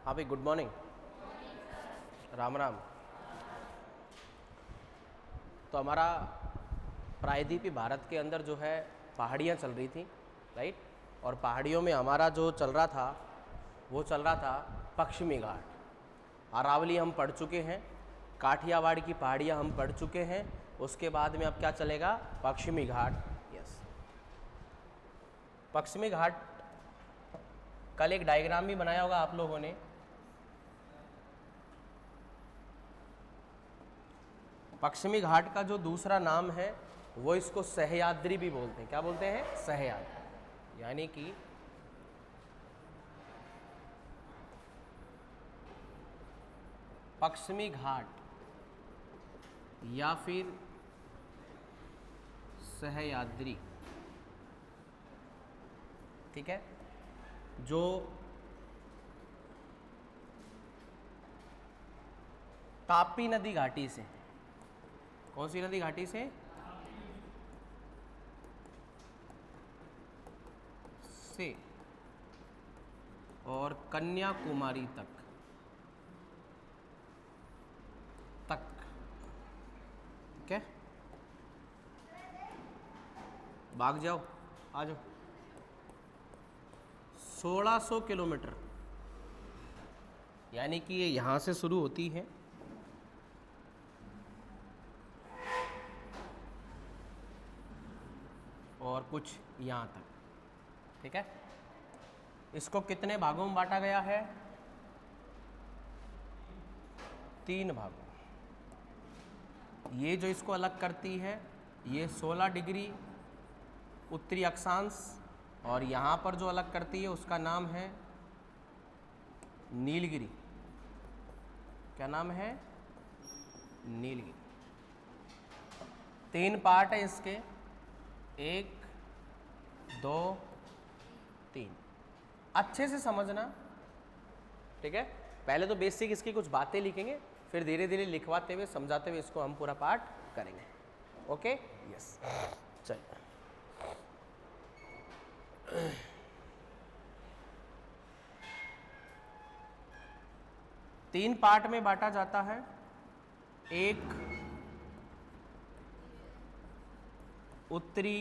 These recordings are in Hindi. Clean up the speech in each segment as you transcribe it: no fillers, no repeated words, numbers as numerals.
हाँ भाई, गुड मॉर्निंग, राम राम। तो हमारा प्रायद्वीपीय भारत के अंदर जो है पहाड़ियाँ चल रही थी, राइट। और पहाड़ियों में हमारा जो चल रहा था वो चल रहा था पश्चिमी घाट। अरावली हम पढ़ चुके हैं, काठियावाड़ की पहाड़ियाँ हम पढ़ चुके हैं। उसके बाद में अब क्या चलेगा? पश्चिमी घाट। यस, पश्चिमी घाट। कल एक डायग्राम भी बनाया होगा आप लोगों ने। पश्चिमी घाट का जो दूसरा नाम है वो इसको सह्याद्री भी बोलते हैं। क्या बोलते हैं? सह्याद्री। यानी कि पश्चिमी घाट या फिर सह्याद्री, ठीक है, जो तापी नदी घाटी से, कौन सी नदी घाटी से? और कन्याकुमारी तक ठीक है। भाग जाओ, आ जाओ। 1600 किलोमीटर, यानी कि ये यहाँ से शुरू होती है और कुछ यहाँ तक, ठीक है। इसको कितने भागों में बांटा गया है? 3 भागों। ये जो इसको अलग करती है ये 16 डिग्री उत्तरी अक्षांश, और यहाँ पर जो अलग करती है उसका नाम है नीलगिरी। क्या नाम है? नीलगिरी। 3 पार्ट है इसके, 1 2 3। अच्छे से समझना, ठीक है। पहले तो बेसिक इसकी कुछ बातें लिखेंगे, फिर धीरे धीरे लिखवाते हुए समझाते हुए इसको हम पूरा पार्ट करेंगे। ओके, यस, चलिए। 3 पार्ट में बांटा जाता है। 1 उत्तरी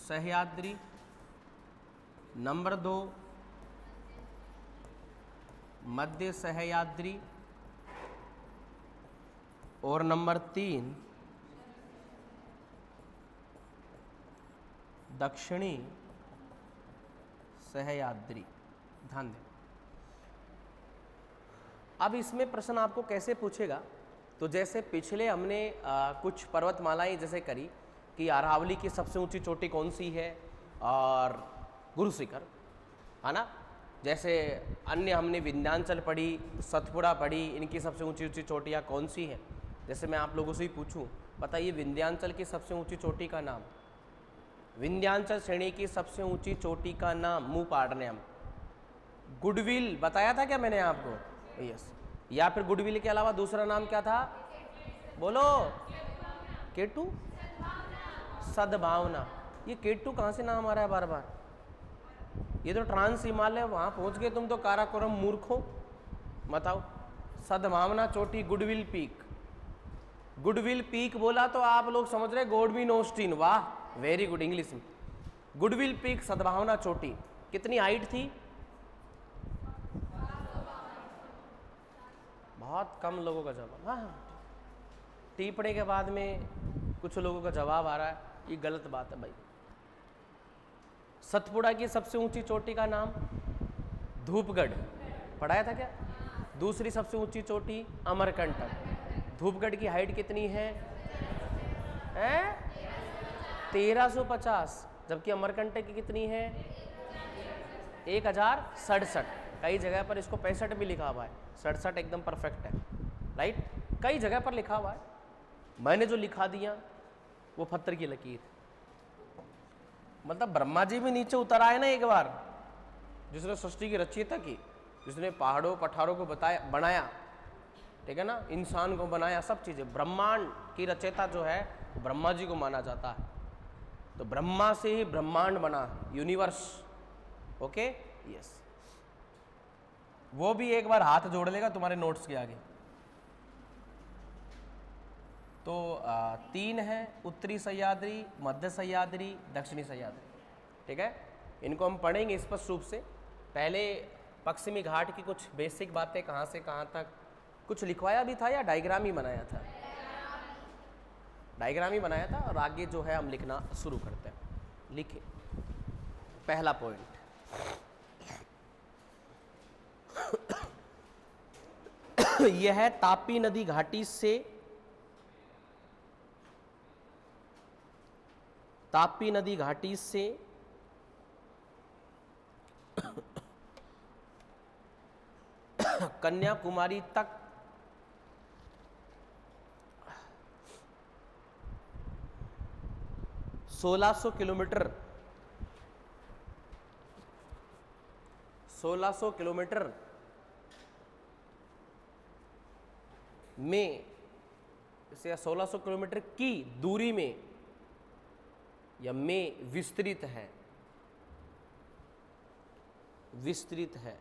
सह्याद्री, नंबर 2 मध्य सह्याद्री, और नंबर 3 दक्षिणी सह्याद्री। ध्यान दें। अब इसमें प्रश्न आपको कैसे पूछेगा? तो जैसे पिछले हमने कुछ पर्वतमालाएं जैसे करी कि अरावली की सबसे ऊंची चोटी कौन सी है और गुरु शिखर, है ना। जैसे अन्य हमने विंध्याचल पढ़ी, सतपुड़ा पढ़ी, इनकी सबसे ऊंची ऊंची चोटियाँ कौन सी हैं। जैसे मैं आप लोगों से ही पूछूं, बताइए विंध्याचल की सबसे ऊंची चोटी का नाम, विंध्याचल श्रेणी की सबसे ऊंची चोटी का नाम, मुंह पाड़ने हम। गुडविल बताया था क्या मैंने आपको? यस। या फिर गुडविल के अलावा दूसरा नाम क्या था? बोलो। केटू, सद्भावना। ये केटू कहाँ से नाम आ रहा है बार बार? ये तो ट्रांस हिमालय, वहां पहुंच गए तुम तो काराकोरम मूर्खों। बताओ, सद्भावना चोटी, गुडविल पीक। गुडविल पीक बोला तो आप लोग समझ रहे गॉडविन ऑस्टिन। वाह, वेरी गुड इंग्लिश में। गुडविल पीक, सद्भावना चोटी। कितनी हाइट थी? बहुत कम लोगों का जवाब। हाँ, टिप्पणी के बाद में कुछ लोगों का जवाब आ रहा है, ये गलत बात है भाई। सतपुड़ा की सबसे ऊंची चोटी का नाम धूपगढ़, पढ़ाया था क्या? दूसरी सबसे ऊंची चोटी अमरकंटक। धूपगढ़ की हाइट कितनी है? 1350, जबकि अमरकंटक की कितनी है? 1067। कई जगह पर इसको 65 भी लिखा हुआ है, 67 एकदम परफेक्ट है, राइट। कई जगह पर लिखा हुआ है, मैंने जो लिखा दिया वो पत्थर की लकीर। मतलब ब्रह्मा जी भी नीचे उतर आए ना एक बार, जिसने सृष्टि की रचयिता की, जिसने पहाड़ों पठारों को बनाया, ठीक है ना, इंसान को बनाया, सब चीजें। ब्रह्मांड की रचयिता जो है ब्रह्मा जी को माना जाता है। तो ब्रह्मा से ही ब्रह्मांड बना, यूनिवर्स। Okay, yes. वो भी एक बार हाथ जोड़ लेगा तुम्हारे नोट्स के आगे। तो 3 है, उत्तरी सह्याद्री, मध्य सह्याद्री, दक्षिणी सह्याद्री। ठीक है, इनको हम पढ़ेंगे स्पष्ट रूप से। पहले पश्चिमी घाट की कुछ बेसिक बातें, कहाँ से कहाँ तक, कुछ लिखवाया भी था या डायग्राम ही बनाया था? डायग्राम ही बनाया था। और आगे जो है हम लिखना शुरू करते हैं। लिखे पहला पॉइंट, यह है तापी नदी घाटी से, तापी नदी घाटी से कन्याकुमारी तक 1600 किलोमीटर, 1600 किलोमीटर में से 1600 किलोमीटर की दूरी में या में विस्तृत है, विस्तृत है।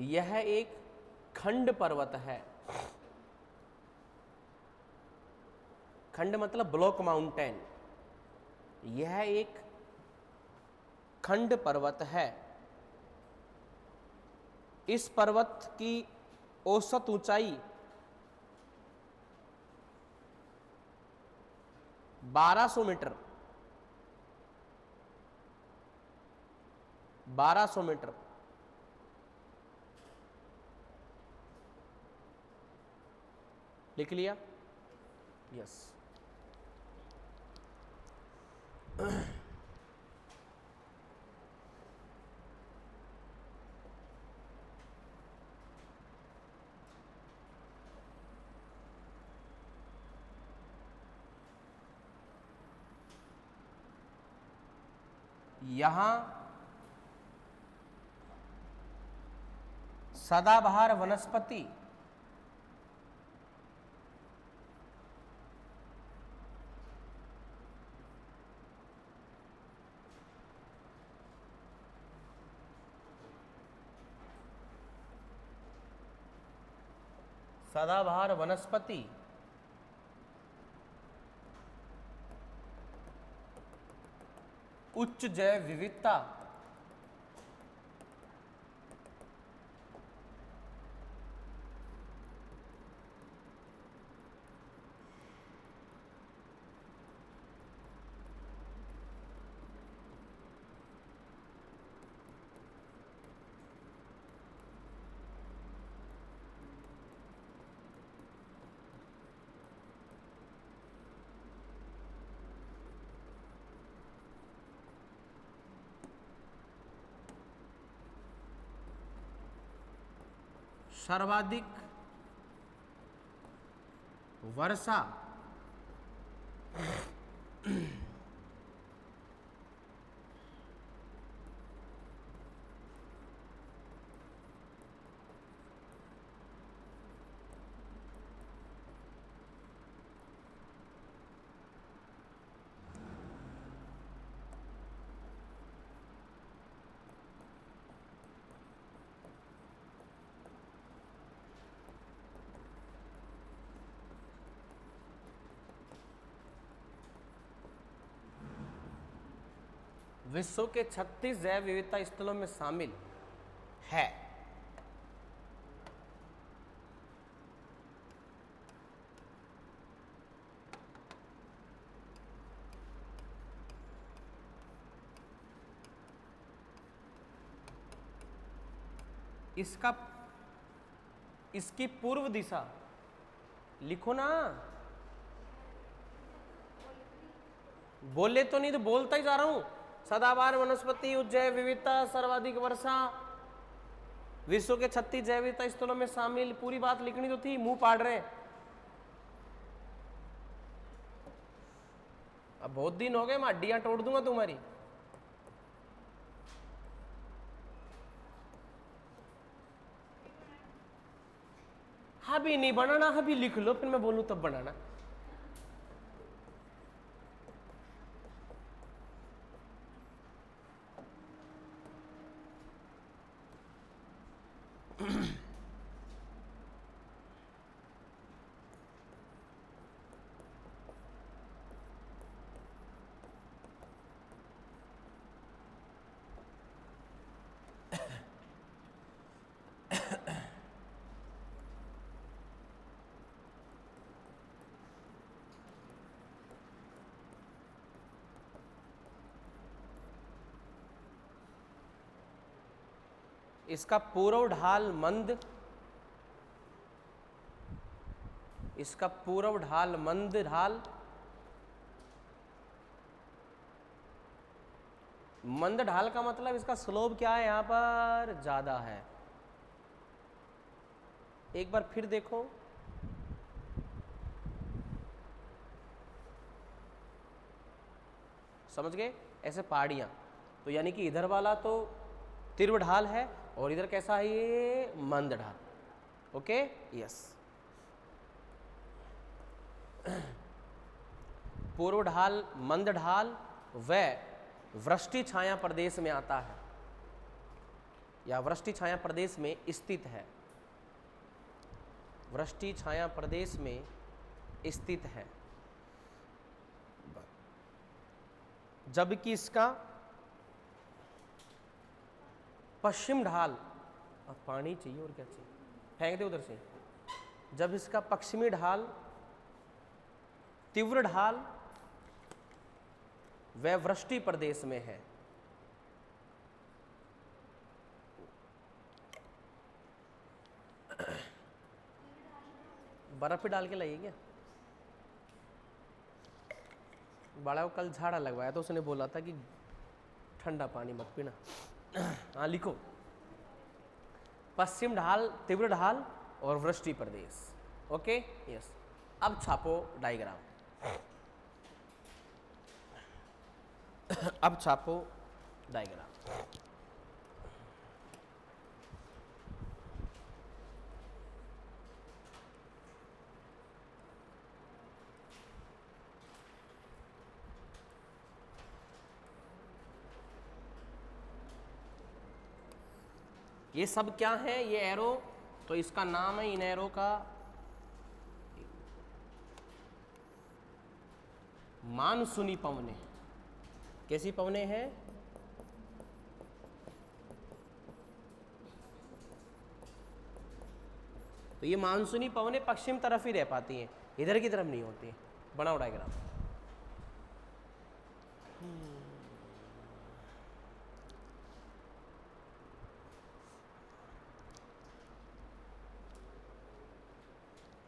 यह एक खंड पर्वत है। खंड मतलब ब्लॉक माउंटेन। यह एक खंड पर्वत है। इस पर्वत की औसत ऊंचाई 1200 मीटर, 1200 मीटर। लिख लिया? यस। यहां सदाबहार वनस्पति सदाबहार वनस्पति उच्च जैव विविधता सर्वाधिक वर्षा विश्व के 36 जैव विविधता स्थलों में शामिल है। इसकी पूर्व दिशा लिखो ना। बोले तो नहीं तो बोलता ही जा रहा हूं। सदाबहार वनस्पति, उच्च जैव विविधता, सर्वाधिक वर्षा, विश्व के 36 जैव विविधता स्थलों में शामिल। पूरी बात लिखनी तो थी, मुंह पाड़ रहे। अब बहुत दिन हो गए, मैं हड्डियां तोड़ दूंगा तुम्हारी। अभी नहीं बनाना, अभी लिख लो, फिर मैं बोलूं तब बनाना। इसका पूर्व ढाल मंद, इसका पूर्व ढाल मंद ढाल, मंद ढाल का मतलब इसका स्लोप क्या है, यहां पर ज्यादा है। एक बार फिर देखो, समझ गए, ऐसे पहाड़ियां, तो यानी कि इधर वाला तो तीव्र ढाल है और इधर कैसा है, ये मंद ढाल। Okay, yes. पूर्व ढाल मंद ढाल वह वृष्टि छाया प्रदेश में आता है या वृष्टि छाया प्रदेश में स्थित है, वृष्टि छाया प्रदेश में स्थित है, जबकि इसका पश्चिम ढाल, अब पानी चाहिए और क्या चाहिए, फेंक दे उधर से। जब इसका पश्चिमी ढाल, तीव्र ढाल वह वृष्टि प्रदेश में है। बर्फ पे डाल के लाइए क्या, बड़ा को कल झाड़ा लगवाया तो उसने बोला था कि ठंडा पानी मत पीना। हाँ लिखो, पश्चिम ढाल, तीव्र ढाल और वृष्टि प्रदेश। Okay, yes. अब छापो डायग्राम, अब छापो डायग्राम। ये सब क्या है, ये एरो, तो इसका नाम है इन एरो का मानसूनी पवने। कैसी पवने हैं, तो ये मानसूनी पवने पश्चिम तरफ ही रह पाती हैं, इधर की तरफ नहीं होती। बनाओ डायग्राम।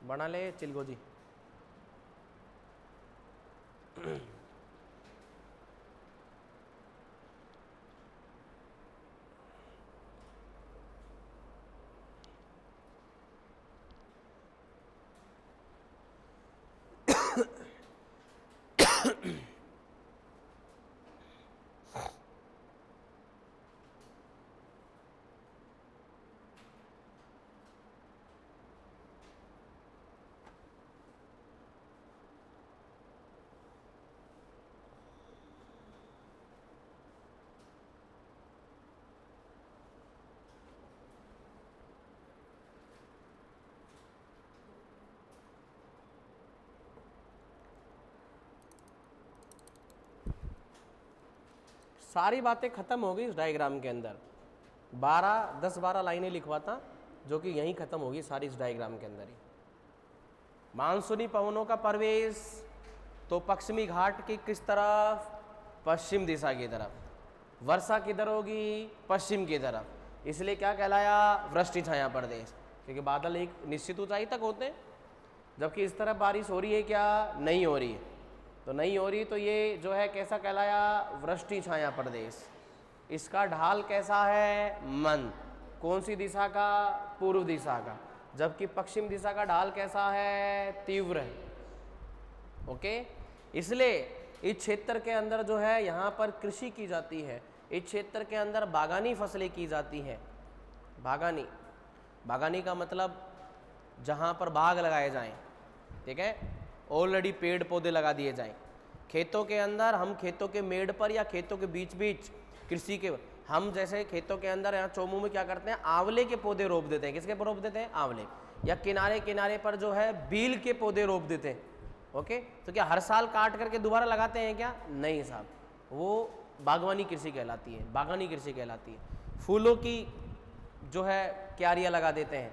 बना ले चिलगो जी। सारी बातें खत्म हो गई इस डायग्राम के अंदर। 10-12 लाइनें लिखवाता जो कि यहीं खत्म होगी सारी इस डायग्राम के अंदर ही। मानसूनी पवनों का प्रवेश तो पश्चिमी घाट की किस तरफ, पश्चिम दिशा की तरफ। वर्षा किधर होगी, पश्चिम की तरफ। इसलिए क्या कहलाया, वृष्टि छाया प्रदेश, क्योंकि बादल एक निश्चित ऊंचाई तक होते हैं। जबकि इस तरफ बारिश हो रही है क्या, नहीं हो रही है, तो नहीं हो रही, तो ये जो है कैसा कहलाया, वृष्टि छाया प्रदेश। इसका ढाल कैसा है, मंद। कौन सी दिशा का, पूर्व दिशा का। जबकि पश्चिम दिशा का ढाल कैसा है, तीव्र है। ओके, इसलिए इस क्षेत्र के अंदर जो है यहाँ पर कृषि की जाती है। इस क्षेत्र के अंदर बागानी फसलें की जाती हैं। बागानी, बागानी का मतलब जहाँ पर बाग लगाए जाएं, ठीक है, ऑलरेडी पेड़ पौधे लगा दिए जाएं। खेतों के अंदर हम खेतों के मेड़ पर या खेतों के बीच बीच कृषि के, हम जैसे खेतों के अंदर यहाँ चोमू में क्या करते हैं, आंवले के पौधे रोप देते हैं। किसके रोप देते हैं? आंवले। या किनारे किनारे पर जो है बील के पौधे रोप देते हैं। ओके, तो क्या हर साल काट करके दोबारा लगाते हैं क्या? नहीं साहब, वो बागवानी कृषि कहलाती है, बागानी कृषि कहलाती है। फूलों की जो है क्यारियाँ लगा देते हैं,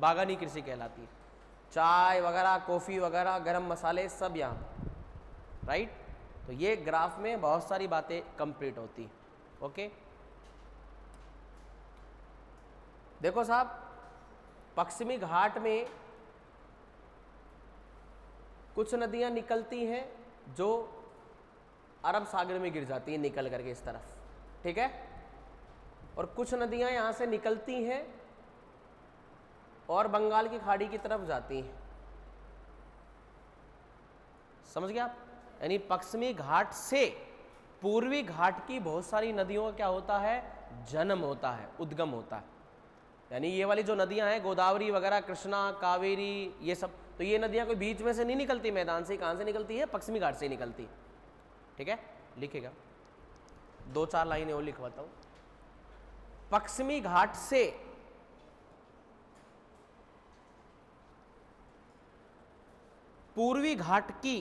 बागानी कृषि कहलाती है। चाय वगैरह, कॉफ़ी वगैरह, गरम मसाले सब यहाँ पर, राइट। तो ये ग्राफ में बहुत सारी बातें कंप्लीट होती हैं। ओके, देखो साहब, पश्चिमी घाट में कुछ नदियाँ निकलती हैं जो अरब सागर में गिर जाती हैं निकल करके इस तरफ, ठीक है। और कुछ नदियाँ यहाँ से निकलती हैं और बंगाल की खाड़ी की तरफ जाती हैं। समझ गए आप? यानी पश्चिमी घाट से पूर्वी घाट की बहुत सारी नदियों का क्या होता है? जन्म होता है, उद्गम होता है। यानी ये वाली जो नदियां हैं, गोदावरी वगैरह, कृष्णा, कावेरी, ये सब, तो ये नदियां कोई बीच में से नहीं निकलती मैदान से। कहाँ से निकलती है? पश्चिमी घाट से निकलती है, ठीक है। लिखेगा, 2-4 लाइनें और लिखवाता हूं। पश्चिमी घाट से पूर्वी घाट की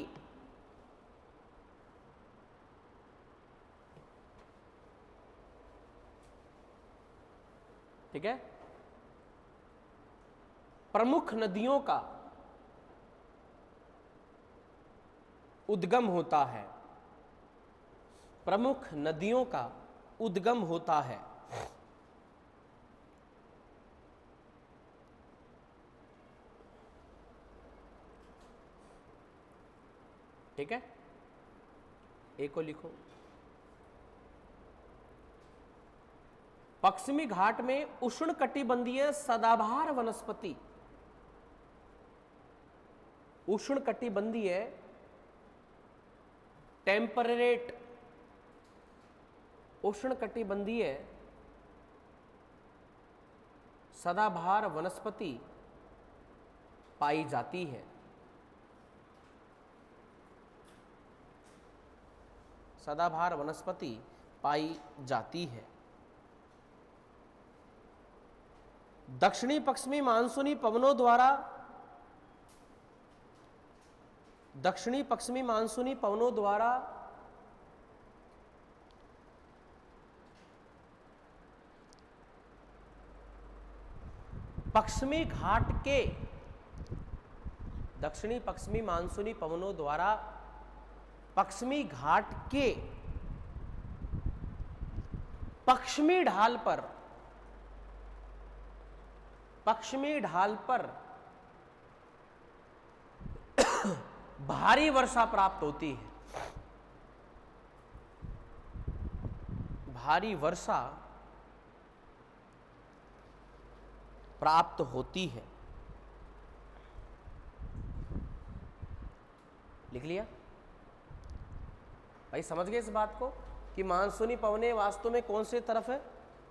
ठीक है प्रमुख नदियों का उद्गम होता है, प्रमुख नदियों का उद्गम होता है। ठीक है, एक को लिखो। पश्चिमी घाट में उष्णकटिबंधीय सदाबहार वनस्पति, उष्णकटिबंधीय टेम्परेट, उष्णकटिबंधीय सदाबहार वनस्पति पाई जाती है। सदाबहार वनस्पति पाई जाती है। दक्षिणी पश्चिमी मानसूनी पवनों द्वारा, दक्षिणी पश्चिमी मानसूनी पवनों द्वारा पश्चिमी घाट के, दक्षिणी पश्चिमी मानसूनी पवनों द्वारा पश्चिमी घाट के पश्चिमी ढाल पर, पश्चिमी ढाल पर भारी वर्षा प्राप्त होती है। भारी वर्षा प्राप्त होती है। लिख लिया भाई? समझ गए इस बात को कि मानसूनी पवनें वास्तव में कौन से तरफ है?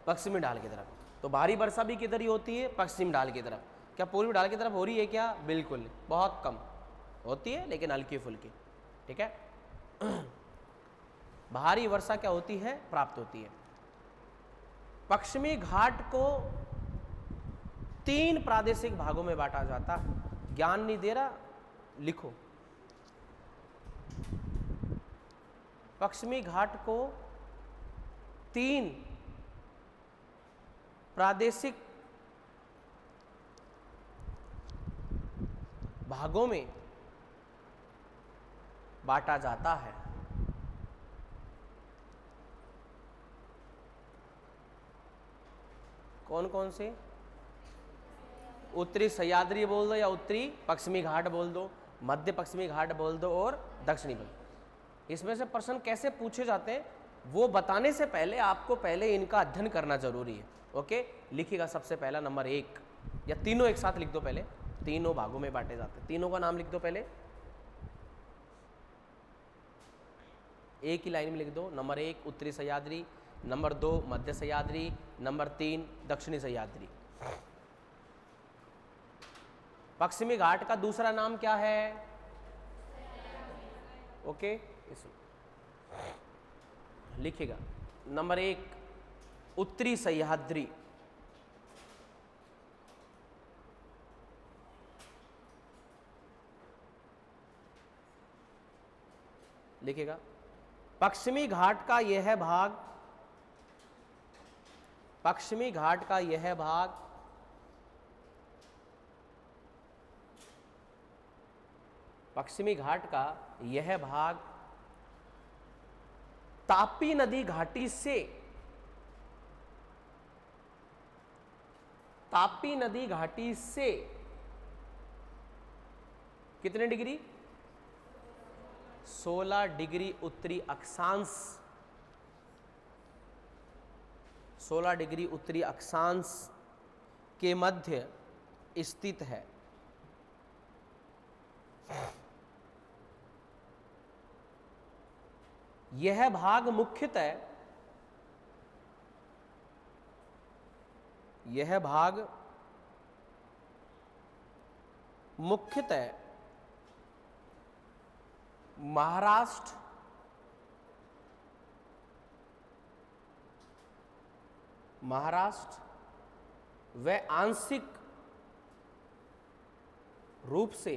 पश्चिमी ढाल की तरफ। तो भारी वर्षा भी किधर ही होती है? पश्चिम ढाल की तरफ। क्या पूर्वी ढाल की तरफ हो रही है क्या? बिल्कुल, बहुत कम होती है, लेकिन हल्की फुल्की, ठीक है। भारी वर्षा क्या होती है? प्राप्त होती है। पश्चिमी घाट को 3 प्रादेशिक भागों में बांटा जाता है। ज्ञान नहीं दे रहा, लिखो। पश्चिमी घाट को 3 प्रादेशिक भागों में बांटा जाता है। कौन कौन से? उत्तरी सह्याद्री बोल दो या उत्तरी पश्चिमी घाट बोल दो, मध्य पश्चिमी घाट बोल दो और दक्षिणी बोल दो। इसमें से प्रश्न कैसे पूछे जाते हैं वो बताने से पहले आपको पहले इनका अध्ययन करना जरूरी है। ओके, लिखिएगा। सबसे पहला नंबर 1, या तीनों एक साथ लिख दो। पहले तीनों भागों में बांटे जाते हैं, तीनों का नाम लिख दो। पहले एक ही लाइन में लिख दो। नंबर 1 उत्तरी सह्याद्री, नंबर 2 मध्य सह्याद्री, नंबर 3 दक्षिणी सह्याद्री। पश्चिमी घाट का दूसरा नाम क्या है? ओके, इसमें लिखिएगा नंबर 1 उत्तरी सह्याद्री, लिखेगा। पश्चिमी घाट का यह भाग, पश्चिमी घाट का यह भाग पश्चिमी घाट का यह भाग तापी नदी घाटी से, तापी नदी घाटी से कितने डिग्री? 16 डिग्री उत्तरी अक्षांश, 16 डिग्री उत्तरी अक्षांश के मध्य स्थित है। यह भाग मुख्यतः, यह भाग मुख्यतः महाराष्ट्र, महाराष्ट्र व आंशिक रूप से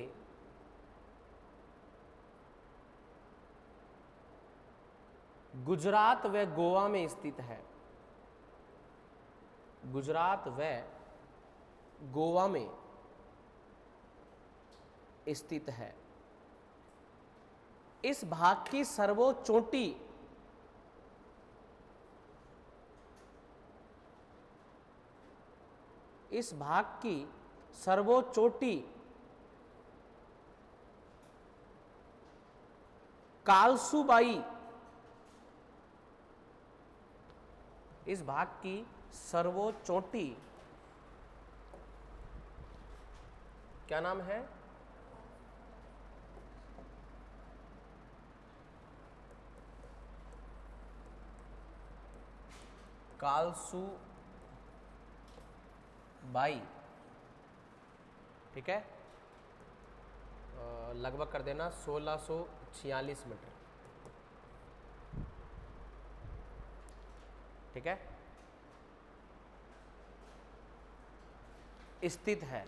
गुजरात व गोवा में स्थित है। गुजरात व गोवा में स्थित है। इस भाग की सर्वोच्च चोटी इस भाग की सर्वोच्च चोटी कालसूबाई, इस भाग की सर्वोच्च चोटी क्या नाम है? कालसूबाई, ठीक है। लगभग कर देना 1646 मीटर, ठीक है, स्थित है।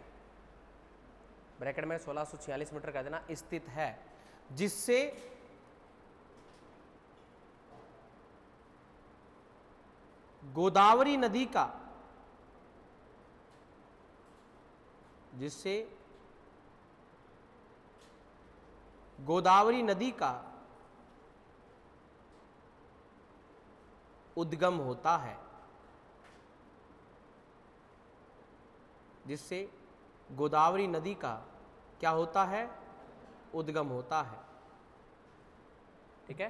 ब्रैकेट में 1646 मीटर कर देना, स्थित है, जिससे गोदावरी नदी का, जिससे गोदावरी नदी का उद्गम होता है, जिससे गोदावरी नदी का क्या होता है? उद्गम होता है, ठीक है।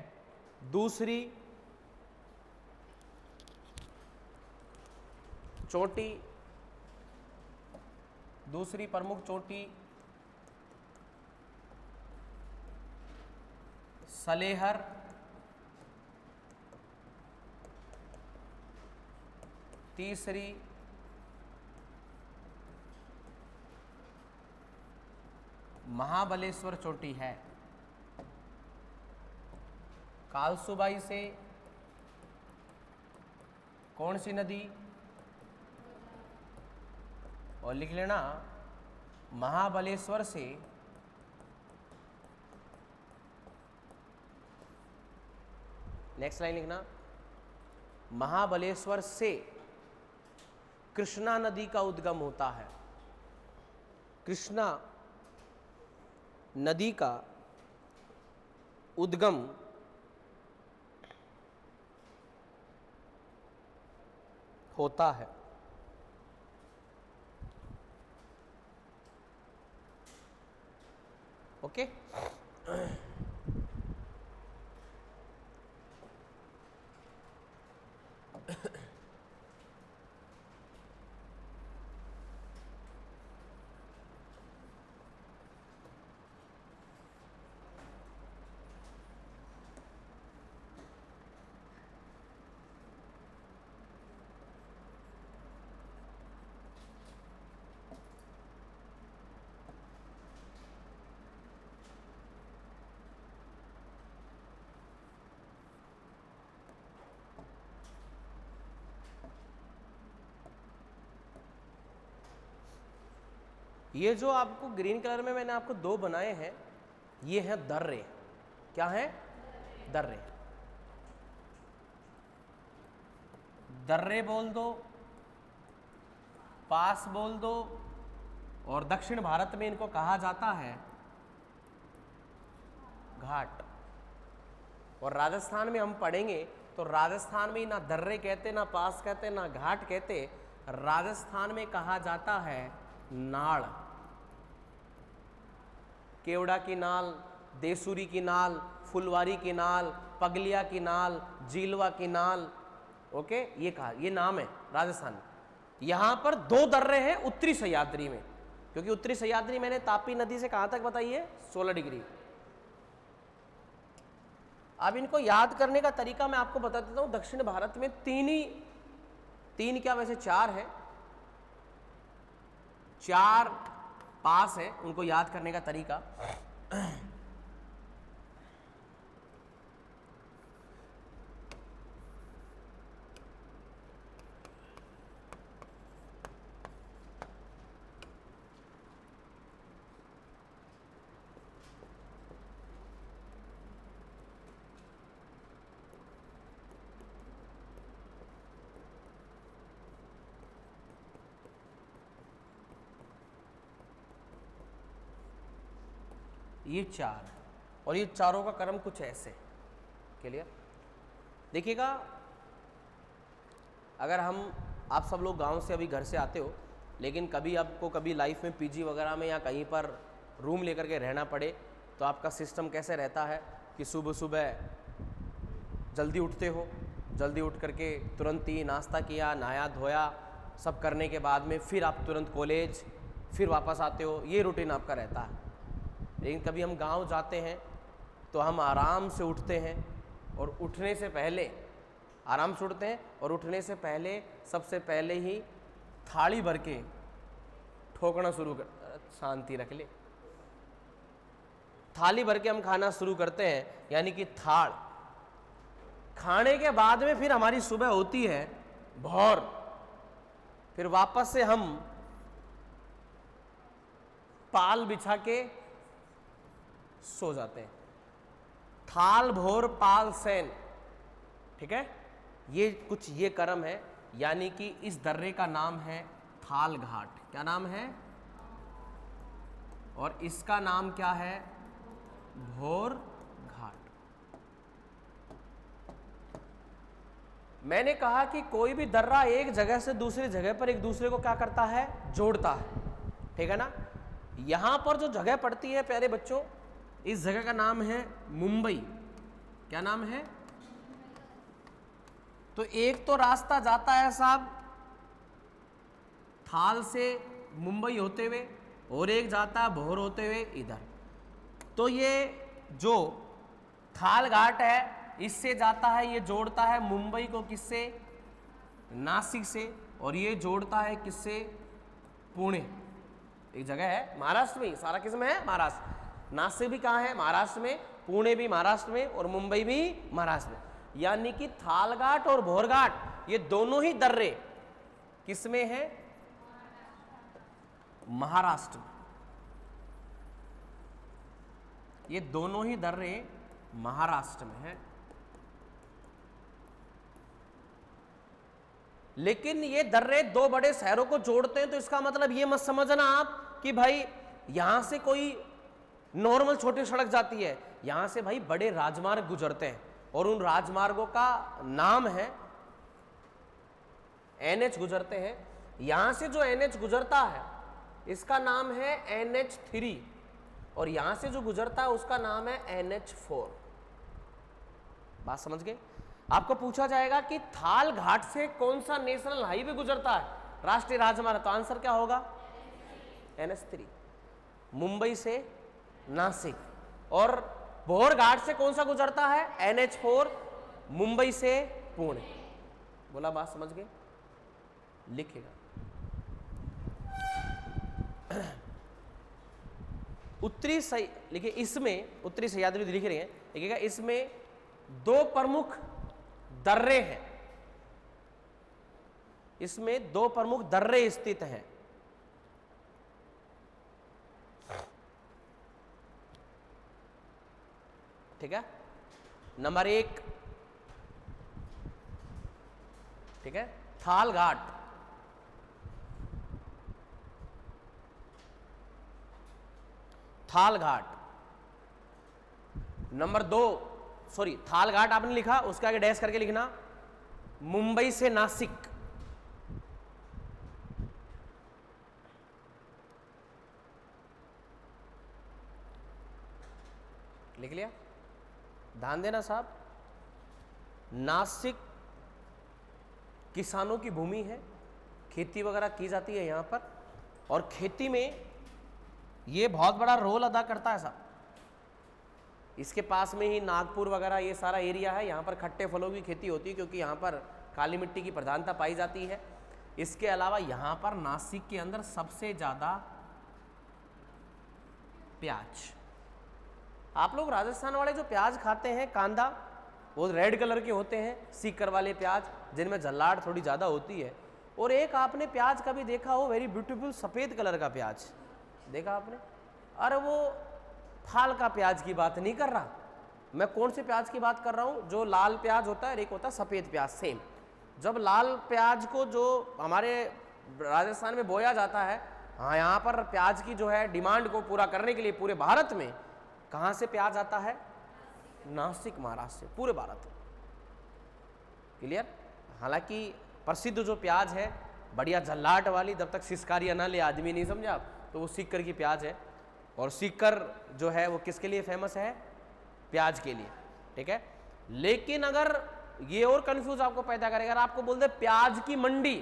दूसरी चोटी, दूसरी प्रमुख चोटी सलेहर, तीसरी महाबलेश्वर चोटी है। कालसूबाई से कौन सी नदी? और लिख लेना महाबलेश्वर से नेक्स्ट लाइन लिखना, महाबलेश्वर से कृष्णा नदी का उद्गम होता है। कृष्णा नदी का उद्गम होता है। ओके, ये जो आपको ग्रीन कलर में मैंने आपको दो बनाए हैं, ये हैं दर्रे। क्या है? दर्रे। दर्रे बोल दो, पास बोल दो, और दक्षिण भारत में इनको कहा जाता है घाट। और राजस्थान में हम पढ़ेंगे तो राजस्थान में ना दर्रे कहते, ना पास कहते, ना घाट कहते, राजस्थान में कहा जाता है नाड़। केवड़ा की नाल, देसूरी की नाल, फुलवारी की नाल, पगलिया की नाल, जीलवा की नाल, ओके, ये कहा, ये नाम है राजस्थान में। यहां पर दो दर्रे हैं उत्तरी सह्याद्री में, क्योंकि उत्तरी सह्याद्री मैंने तापी नदी से कहां तक बताई है? 16 डिग्री। अब इनको याद करने का तरीका मैं आपको बता देता हूं। दक्षिण भारत में तीन क्या, वैसे 4 है, 4 पास है, उनको याद करने का तरीका। ये 4 है और ये चारों का क्रम कुछ ऐसे। क्लियर? देखिएगा, अगर आप सब लोग गांव से अभी घर से आते हो, लेकिन कभी आपको कभी लाइफ में पीजी वगैरह में या कहीं पर रूम लेकर के रहना पड़े, तो आपका सिस्टम कैसे रहता है कि सुबह सुबह जल्दी उठते हो, जल्दी उठ करके तुरंत ही नाश्ता किया, नहाया धोया, सब करने के बाद में फिर आप तुरंत कॉलेज, फिर वापस आते हो, ये रूटीन आपका रहता है। लेकिन कभी हम गांव जाते हैं तो हम आराम से उठते हैं, और उठने से पहले आराम से उठते हैं, और उठने से पहले सबसे पहले ही थाली भर के ठोकना शुरू कर, शांति रख ले, थाली भर के हम खाना शुरू करते हैं, यानी कि थाल। खाने के बाद में फिर हमारी सुबह होती है भोर, फिर वापस से हम पाल बिछा के सो जाते हैं। थाल भोर पाल सैन, ठीक है, ये कुछ ये क्रम है। यानी कि इस दर्रे का नाम है थाल घाट। क्या नाम है? और इसका नाम क्या है? भोर घाट। मैंने कहा कि कोई भी दर्रा एक जगह से दूसरी जगह पर एक दूसरे को क्या करता है? जोड़ता है, ठीक है ना। यहां पर जो जगह पड़ती है प्यारे बच्चों, इस जगह का नाम है मुंबई। क्या नाम है? तो एक तो रास्ता जाता है साहब थाल से मुंबई होते हुए, और एक जाता है भोर होते हुए इधर। तो ये जो थाल घाट है, इससे जाता है, ये जोड़ता है मुंबई को किससे? नासिक से, और ये जोड़ता है किससे? पुणे। एक जगह है महाराष्ट्र में, सारा किस में है? महाराष्ट्र। नासिक भी कहाँ है? महाराष्ट्र में। पुणे भी महाराष्ट्र में, और मुंबई भी महाराष्ट्र में। यानी कि थालघाट और भोरघाट ये दोनों ही दर्रे किस में है? महाराष्ट्र में। ये दोनों ही दर्रे महाराष्ट्र में है। लेकिन ये दर्रे दो बड़े शहरों को जोड़ते हैं, तो इसका मतलब ये मत समझना आप कि भाई यहां से कोई नॉर्मल छोटी सड़क जाती है। यहां से भाई बड़े राजमार्ग गुजरते हैं, और उन राजमार्गों का नाम है NH गुजरते हैं। यहां से जो NH गुजरता है इसका नाम है NH3, और यहां से जो गुजरता है उसका नाम है NH4। बात समझ गए? आपको पूछा जाएगा कि थाल घाट से कौन सा नेशनल हाईवे गुजरता है, राष्ट्रीय राजमार्ग, तो आंसर क्या होगा? NH3। मुंबई से नासिक। और भोर घाट से कौन सा गुजरता है? NH4, मुंबई से पुणे। बोला? बात समझ गए? लिखेगा उत्तरी सही, लिखिए इसमें उत्तरी सह्याद्री लिख रहे हैं, लिखिएगा इसमें दो प्रमुख दर्रे हैं, इसमें दो प्रमुख दर्रे स्थित हैं। ठीक है, नंबर 1, ठीक है, थाल घाट, थाल घाट। नंबर 2, सॉरी, थाल घाट आपने लिखा, उसके आगे डैश करके लिखना मुंबई से नासिक। लिख लिया? ध्यान देना साहब, नासिक किसानों की भूमि है, खेती वगैरह की जाती है यहाँ पर, और खेती में ये बहुत बड़ा रोल अदा करता है साहब। इसके पास में ही नागपुर वगैरह ये सारा एरिया है, यहाँ पर खट्टे फलों की खेती होती है क्योंकि यहाँ पर काली मिट्टी की प्रधानता पाई जाती है। इसके अलावा यहाँ पर नासिक के अंदर सबसे ज़्यादा प्याज, आप लोग राजस्थान वाले जो प्याज खाते हैं कांदा, वो रेड कलर के होते हैं, सीकर वाले प्याज जिनमें झल्लाट थोड़ी ज़्यादा होती है। और एक आपने प्याज कभी देखा हो, वेरी ब्यूटीफुल सफ़ेद कलर का प्याज देखा आपने? अरे वो फाल का प्याज की बात नहीं कर रहा मैं, कौन से प्याज की बात कर रहा हूँ? जो लाल प्याज होता है, एक होता है सफ़ेद प्याज। सेम, जब लाल प्याज को जो हमारे राजस्थान में बोया जाता है, हाँ, यहाँ पर प्याज की जो है डिमांड को पूरा करने के लिए पूरे भारत में कहाँ से प्याज आता है? नासिक, महाराष्ट्र से, पूरे भारत में। क्लियर? हालांकि प्रसिद्ध जो प्याज है बढ़िया झल्लाट वाली, जब तक सिसकारिया ना ले आदमी नहीं समझा आप, तो वो सीकर की प्याज है। और सीकर जो है वो किसके लिए फेमस है? प्याज के लिए, ठीक है। लेकिन अगर ये और कंफ्यूज आपको पैदा करेगा, अगर आपको बोल दे प्याज की मंडी,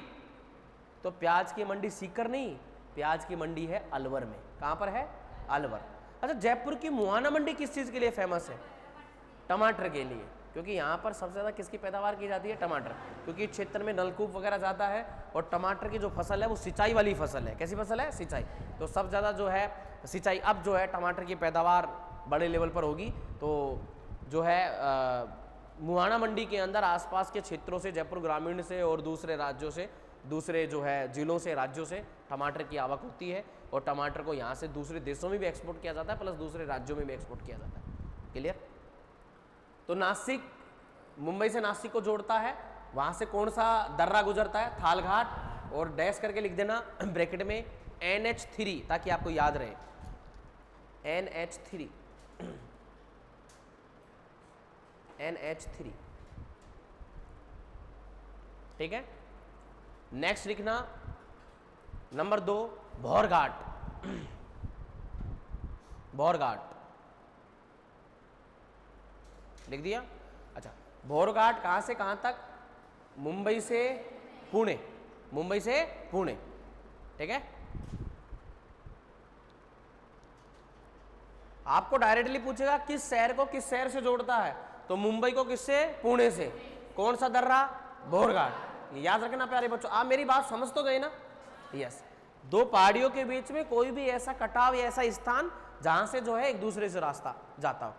तो प्याज की मंडी सीकर नहीं, प्याज की मंडी है अलवर में। कहाँ पर है? अलवर। अच्छा, जयपुर की मुआना मंडी किस चीज़ के लिए फेमस है? टमाटर के लिए, क्योंकि यहाँ पर सबसे ज़्यादा किसकी पैदावार की जाती है? टमाटर, क्योंकि क्षेत्र में नलकूप वगैरह ज़्यादा है और टमाटर की जो फसल है वो सिंचाई वाली फसल है। कैसी फसल है? सिंचाई। तो सब ज़्यादा जो है सिंचाई, अब जो है टमाटर की पैदावार बड़े लेवल पर होगी। तो जो है मुआना मंडी के अंदर आसपास के क्षेत्रों से, जयपुर ग्रामीण से और दूसरे राज्यों से, दूसरे जो है जिलों से, राज्यों से टमाटर की आवक होती है। और टमाटर को यहाँ से दूसरे देशों में भी एक्सपोर्ट किया जाता है, प्लस दूसरे राज्यों में भी एक्सपोर्ट किया जाता है। क्लियर? तो नासिक, मुंबई से नासिक को जोड़ता है, वहाँ से कौन सा दर्रा गुजरता है? थाल घाट। और डैश करके लिख देना ब्रैकेट में NH3, ताकि आपको याद रहे, NH3, NH3, ठीक है। नेक्स्ट लिखना नंबर 2, भौरघाट, भौरघाट लिख दिया? अच्छा, भौरघाट कहाँ से कहाँ तक? मुंबई से पुणे, मुंबई से पुणे, ठीक है। आपको डायरेक्टली पूछेगा किस शहर को किस शहर से जोड़ता है, तो मुंबई को किससे? पुणे से। कौन सा दर्रा? भौरघाट। याद रखना प्यारे बच्चों, आप मेरी बात समझ तो गए ना? यस। दो पहाड़ियों के बीच में कोई भी ऐसा कटाव या ऐसा स्थान जहां से जो है एक दूसरे से रास्ता जाता हो।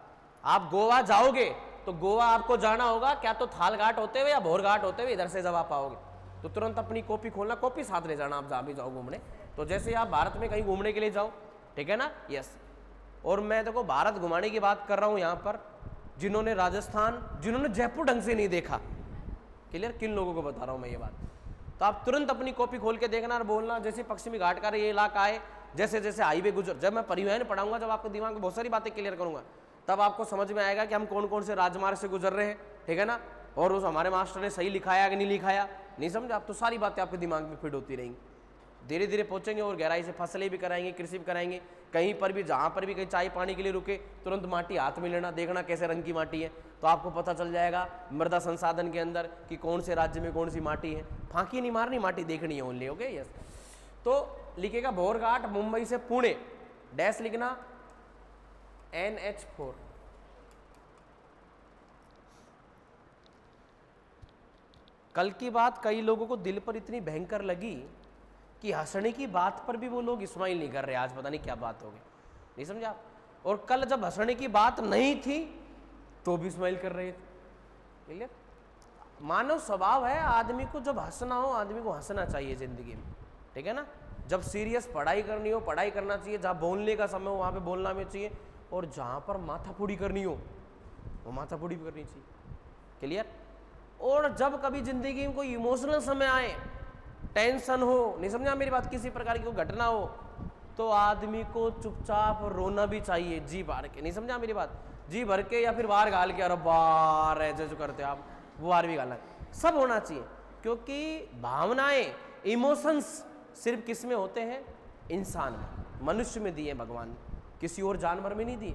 आप गोवा जाओगे तो गोवा आपको जाना होगा क्या तो थाल घाट होते हुए या भौरघाट होते हुए, इधर से जब आप आओगे तो तुरंत अपनी कॉपी खोलना, कॉपी साथ ले जाना, आप जहाँ भी जाओ घूमने। तो जैसे आप भारत में कहीं घूमने के लिए जाओ, ठीक है ना? यस। और मैं देखो भारत घुमाने की बात कर रहा हूँ यहाँ पर, जिन्होंने राजस्थान, जिन्होंने जयपुर ढंग से नहीं देखा, क्लियर? किन लोगों को बता रहा हूँ मैं ये बात, तो आप तुरंत अपनी कॉपी खोल के देखना और बोलना, जैसे पश्चिमी घाट का ये इलाका है, जैसे जैसे हाईवे गुजर, जब मैं परिवहन पढ़ाऊंगा, जब आपके दिमाग में बहुत सारी बातें क्लियर करूंगा, तब आपको समझ में आएगा कि हम कौन कौन से राजमार्ग से गुजर रहे हैं, ठीक है ना? और उस हमारे मास्टर ने सही लिखाया कि नहीं लिखाया, नहीं समझा आप, तो सारी बातें आपके दिमाग में फिट होती रहेंगी। धीरे धीरे पहुंचेंगे और गहराई से फसलें भी कराएंगे, कृषि भी कराएंगे। कहीं पर भी, जहाँ पर भी कहीं चाय पानी के लिए रुके, तुरंत माटी हाथ में लेना, देखना कैसे रंग की माटी है, तो आपको पता चल जाएगा मृदा संसाधन के अंदर कि कौन से राज्य में कौन सी माटी है। फांकी नहीं मारनी, माटी देखनी है ओनली। Okay, yes. तो लिखेगा भौरघाट, मुंबई से पुणे, डैश लिखना NH4। कल की बात कई लोगों को दिल पर इतनी भयंकर लगी कि हंसने की बात पर भी वो लोग स्माइल नहीं कर रहे। आज पता नहीं क्या बात हो गई, नहीं समझा? और कल जब हंसने की बात नहीं थी तो भी स्माइल कर रहे थे। क्लियर? मानव स्वभाव है, आदमी को जब हंसना हो, आदमी को हंसना चाहिए जिंदगी में, ठीक है ना? जब सीरियस पढ़ाई करनी हो, पढ़ाई करना चाहिए, जहाँ बोलने का समय हो वहाँ पे बोलना भी चाहिए, और जहाँ पर माथाफोड़ी करनी हो, वो माथाफोड़ी भी करनी चाहिए। क्लियर। और जब कभी जिंदगी में कोई इमोशनल समय आए, टेंशन हो, नहीं समझा मेरी बात, किसी प्रकार की कोई घटना हो, तो आदमी को चुपचाप रोना भी चाहिए जी भर के। नहीं समझा मेरी बात, जी भर के या फिर बाहर गाल के, अरे बार ऐसे जो करते आप वो बार भी गालना, सब होना चाहिए। क्योंकि भावनाएं, इमोशंस सिर्फ किस में होते हैं? इंसान में, मनुष्य में दिए भगवान ने, किसी और जानवर में नहीं दिए।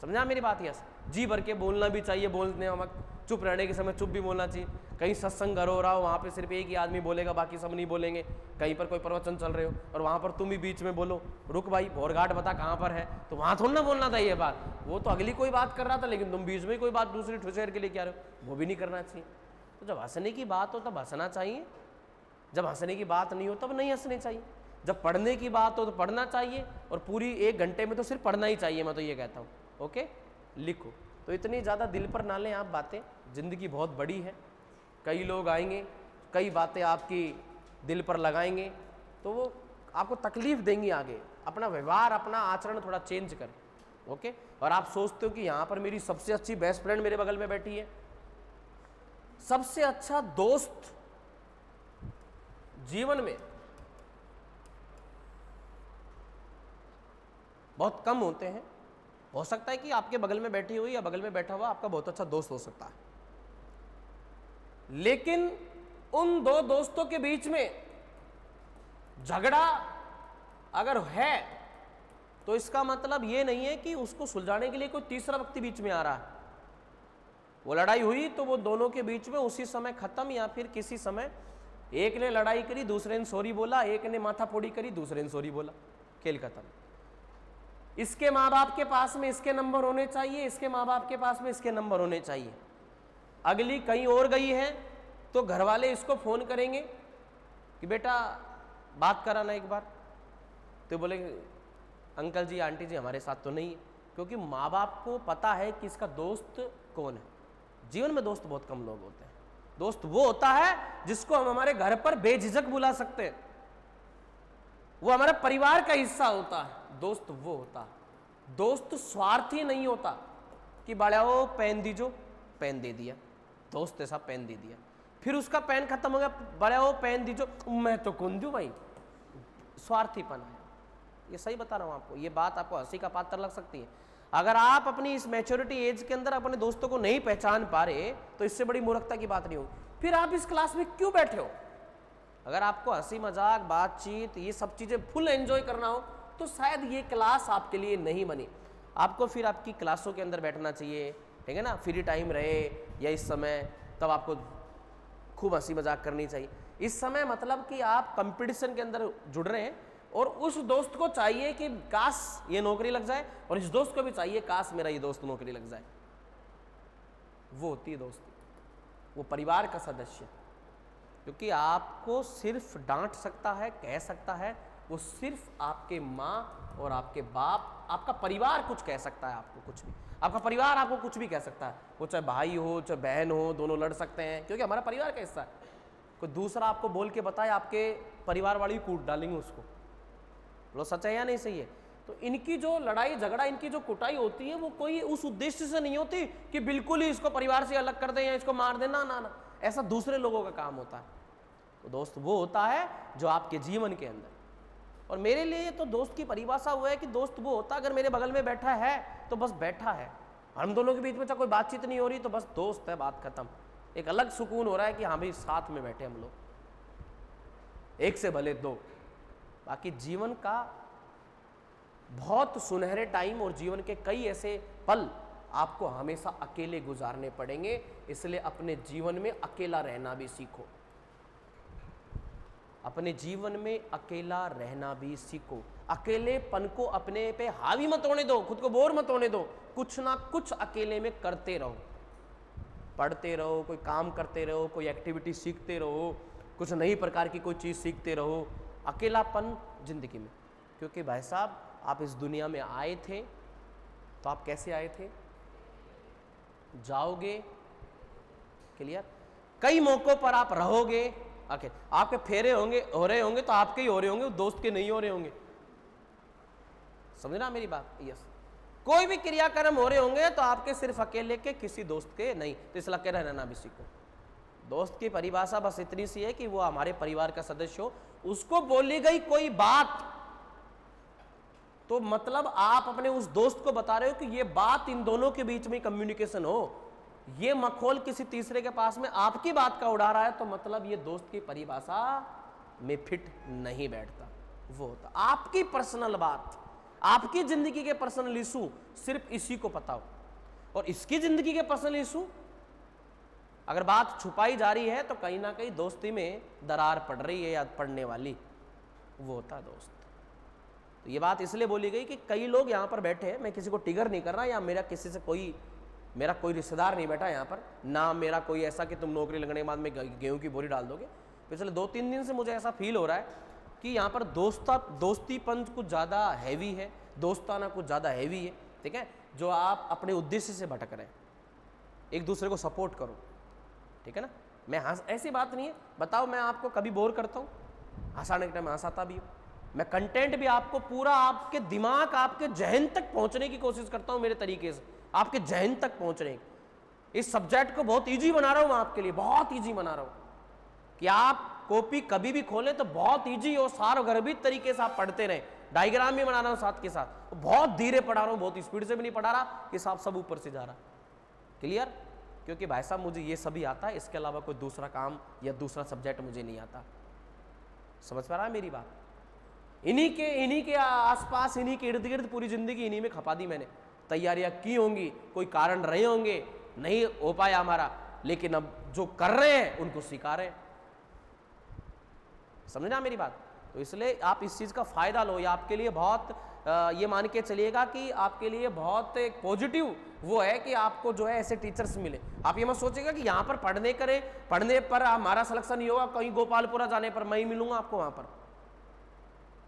समझा मेरी बात? यस। जी भर के बोलना भी चाहिए, बोलने वक्त चुप रहने के समय चुप भी बोलना चाहिए। कहीं सत्संग घर हो रहा हो, वहाँ पे सिर्फ एक ही आदमी बोलेगा, बाकी सब नहीं बोलेंगे। कहीं पर कोई प्रवचन चल रहे हो और वहाँ पर तुम भी बीच में बोलो, रुक भाई भोरघाट बता कहाँ पर है, तो वहाँ थोड़ा ना बोलना था ये बात। वो तो अगली कोई बात कर रहा था, लेकिन तुम बीच में कोई बात दूसरी ठुसेर के लिए क्या रहे हो, वो भी नहीं करना चाहिए। तो जब हंसने की बात हो तब हंसना चाहिए, जब हंसने की बात नहीं हो तब नहीं हंसनी चाहिए। जब पढ़ने की बात हो तो पढ़ना चाहिए, और पूरी 1 घंटे में तो सिर्फ पढ़ना ही चाहिए, मैं तो ये कहता हूँ। ओके, लिखो। तो इतनी ज़्यादा दिल पर ना लें आप बातें, ज़िंदगी बहुत बड़ी है। कई लोग आएंगे, कई बातें आपकी दिल पर लगाएंगे, तो वो आपको तकलीफ देंगी आगे। अपना व्यवहार, अपना आचरण थोड़ा चेंज करें। ओके। और आप सोचते हो कि यहाँ पर मेरी सबसे अच्छी बेस्ट फ्रेंड मेरे बगल में बैठी है, सबसे अच्छा दोस्त जीवन में बहुत कम होते हैं। हो सकता है कि आपके बगल में बैठी हुई या बगल में बैठा हुआ आपका बहुत अच्छा दोस्त हो सकता है, लेकिन उन 2 दोस्तों के बीच में झगड़ा अगर है तो इसका मतलब ये नहीं है कि उसको सुलझाने के लिए कोई तीसरा व्यक्ति बीच में आ रहा है। वो लड़ाई हुई तो वो दोनों के बीच में उसी समय खत्म, या फिर किसी समय एक ने लड़ाई करी, दूसरे ने सॉरी बोला, एक ने माथाफोड़ी करी, दूसरे ने सॉरी बोला, खेल खत्म। इसके माँ बाप के पास में इसके नंबर होने चाहिए, इसके माँ बाप के पास में इसके नंबर होने चाहिए। अगली कहीं और गई है तो घर वाले इसको फोन करेंगे कि बेटा बात कराना एक बार, तो बोले अंकल जी आंटी जी हमारे साथ तो नहीं है, क्योंकि माँ बाप को पता है कि इसका दोस्त कौन है। जीवन में दोस्त बहुत कम लोग होते हैं। दोस्त वो होता है जिसको हम हमारे घर पर बेझिझक बुला सकते हैं, वो हमारे परिवार का हिस्सा होता है। दोस्त वो होता है, दोस्त स्वार्थी नहीं होता कि बड़ा वो पेन दीजो, पेन दे दिया, दोस्त ऐसा पेन दे दिया, फिर उसका पेन खत्म हो गया, बड़ा वो पेन दीजो, मैं तो कौन दूं भाई, स्वार्थीपन है। ये सही बता रहा हूं आपको, ये बात आपको हंसी का पात्र लग सकती है। अगर आप अपनी इस मैच्योरिटी एज के अंदर अपने दोस्तों को नहीं पहचान पा रहे तो इससे बड़ी मूर्खता की बात नहीं होगी। फिर आप इस क्लास में क्यों बैठे हो? अगर आपको हंसी मजाक, बातचीत, ये सब चीजें फुल एंजॉय करना हो तो शायद ये क्लास आपके लिए नहीं बनी। आपको फिर आपकी क्लासों के अंदर बैठना चाहिए, ठीक है ना, फ्री टाइम रहे या इस समय, तब आपको खूब हंसी मजाक करनी चाहिए। इस समय मतलब कि आप कंपटीशन के अंदर जुड़ रहे हैं, और उस दोस्त को चाहिए कि काश ये नौकरी लग जाए, और इस दोस्त को भी चाहिए काश मेरा ये दोस्त नौकरी लग जाए। वो होती है दोस्ती, वो परिवार का सदस्य। क्योंकि आपको सिर्फ डांट सकता है, कह सकता है, वो सिर्फ आपके माँ और आपके बाप, आपका परिवार कुछ कह सकता है आपको, कुछ भी। आपका परिवार आपको कुछ भी कह सकता है, वो चाहे भाई हो चाहे बहन हो, दोनों लड़ सकते हैं, क्योंकि हमारा परिवार का हिस्सा है। कोई दूसरा आपको बोल के बताए, आपके परिवार वाले कूट डालेंगे उसको। बोलो सच है या नहीं सही है? तो इनकी जो लड़ाई झगड़ा, इनकी जो कुटाई होती है, वो कोई उस उद्देश्य से नहीं होती कि बिल्कुल ही इसको परिवार से अलग कर दें या इसको मार दें, ना ना ना, ऐसा दूसरे लोगों का काम होता है। तो दोस्त वो होता है जो आपके जीवन के अंदर, और मेरे लिए तो दोस्त की परिभाषा वो है कि दोस्त वो होता है अगर मेरे बगल में बैठा है तो बस बैठा है, हम दोनों के बीच में चाहे कोई बातचीत नहीं हो रही तो बस दोस्त है, बात खत्म। एक अलग सुकून हो रहा है कि हाँ भाई साथ में बैठे हम लोग, एक से भले 2। बाकी जीवन का बहुत सुनहरे टाइम और जीवन के कई ऐसे पल आपको हमेशा अकेले गुजारने पड़ेंगे, इसलिए अपने जीवन में अकेला रहना भी सीखो। अपने जीवन में अकेला रहना भी सीखो। अकेलेपन को अपने पे हावी मत होने दो, खुद को बोर मत होने दो, कुछ ना कुछ अकेले में करते रहो, पढ़ते रहो, कोई काम करते रहो, कोई एक्टिविटी सीखते रहो, कुछ नई प्रकार की कोई चीज़ सीखते रहो। अकेलापन जिंदगी में, क्योंकि भाई साहब आप इस दुनिया में आए थे तो आप कैसे आए थे, जाओगे, क्लियर। कई मौकों पर आप रहोगे, आखिर आपके फेरे होंगे, हो रहे होंगे तो आपके ही हो रहे होंगे, दोस्त के नहीं हो रहे होंगे। समझना मेरी बात? यस। कोई भी क्रियाक्रम हो रहे होंगे तो आपके सिर्फ अकेले के, किसी दोस्त के नहीं। तो इसलिए कह रहना भी सीखो। दोस्त की परिभाषा बस इतनी सी है कि वो हमारे परिवार का सदस्य हो, उसको बोली गई कोई बात तो मतलब आप अपने उस दोस्त को बता रहे हो कि ये बात इन दोनों के बीच में कम्युनिकेशन हो। ये मखौल किसी तीसरे के पास में आपकी बात का उड़ा रहा है तो मतलब ये दोस्त की परिभाषा में फिट नहीं बैठता। वो होता आपकी पर्सनल बात, आपकी जिंदगी के पर्सनल इशू सिर्फ इसी को पता हो, और इसकी जिंदगी के पर्सनल इशू अगर बात छुपाई जा रही है तो कहीं ना कहीं दोस्ती में दरार पड़ रही है या पड़ने वाली, वो होता दोस्त। तो ये बात इसलिए बोली गई कि कई लोग यहाँ पर बैठे हैं, मैं किसी को टिगर नहीं कर रहा, या मेरा कोई रिश्तेदार नहीं बैठा यहाँ पर, ना मेरा कोई ऐसा कि तुम नौकरी लगने के बाद में गेहूं की बोरी डाल दोगे। पिछले 2-3 दिन से मुझे ऐसा फील हो रहा है कि यहाँ पर दोस्तीपन कुछ ज़्यादा हैवी है, दोस्ताना कुछ ज़्यादा हैवी है, ठीक है, जो आप अपने उद्देश्य से भटक रहे हैं। एक दूसरे को सपोर्ट करो, ठीक है ना। मैं ऐसी बात नहीं है, बताओ मैं आपको कभी बोर करता हूँ? हंसाने के टाइम हंसाता भी हूँ, मैं कंटेंट भी आपको पूरा आपके दिमाग, आपके जहन तक पहुँचने की कोशिश करता हूँ मेरे तरीके से, आपके जहन तक पहुँचने की। इस सब्जेक्ट को बहुत ईजी बना रहा हूँ मैं आपके लिए, बहुत ईजी बना रहा हूँ कि आप कॉपी कभी भी खोलें तो बहुत ईजी और सारगर्भित तरीके से आप पढ़ते रहें। डायग्राम भी बना रहा हूँ साथ के साथ, बहुत धीरे पढ़ा रहा हूँ, बहुत स्पीड से भी नहीं पढ़ा रहा कि साहब सब ऊपर से जा रहा। क्लियर? क्योंकि भाई साहब मुझे ये सभी आता है, इसके अलावा कोई दूसरा काम या दूसरा सब्जेक्ट मुझे नहीं आता। समझ पा रहा है मेरी बात? इन्हीं के आसपास, इन्हीं के इर्द गिर्द पूरी जिंदगी इन्हीं में खपा दी मैंने। तैयारियां की होंगी, कोई कारण रहे होंगे, नहीं हो पाया हमारा, लेकिन अब जो कर रहे हैं उनको सिखा रहे हैं। समझना मेरी बात? तो इसलिए आप इस चीज का फायदा लो। ये आपके लिए बहुत ये मान के चलिएगा कि आपके लिए बहुत एक पॉजिटिव वो है कि आपको जो है ऐसे टीचर्स मिले। आप ये मत सोचिएगा कि यहाँ पर पढ़ने पर हमारा सिलेक्शन नहीं होगा, कहीं गोपालपुरा जाने पर मैं ही मिलूंगा आपको वहां पर।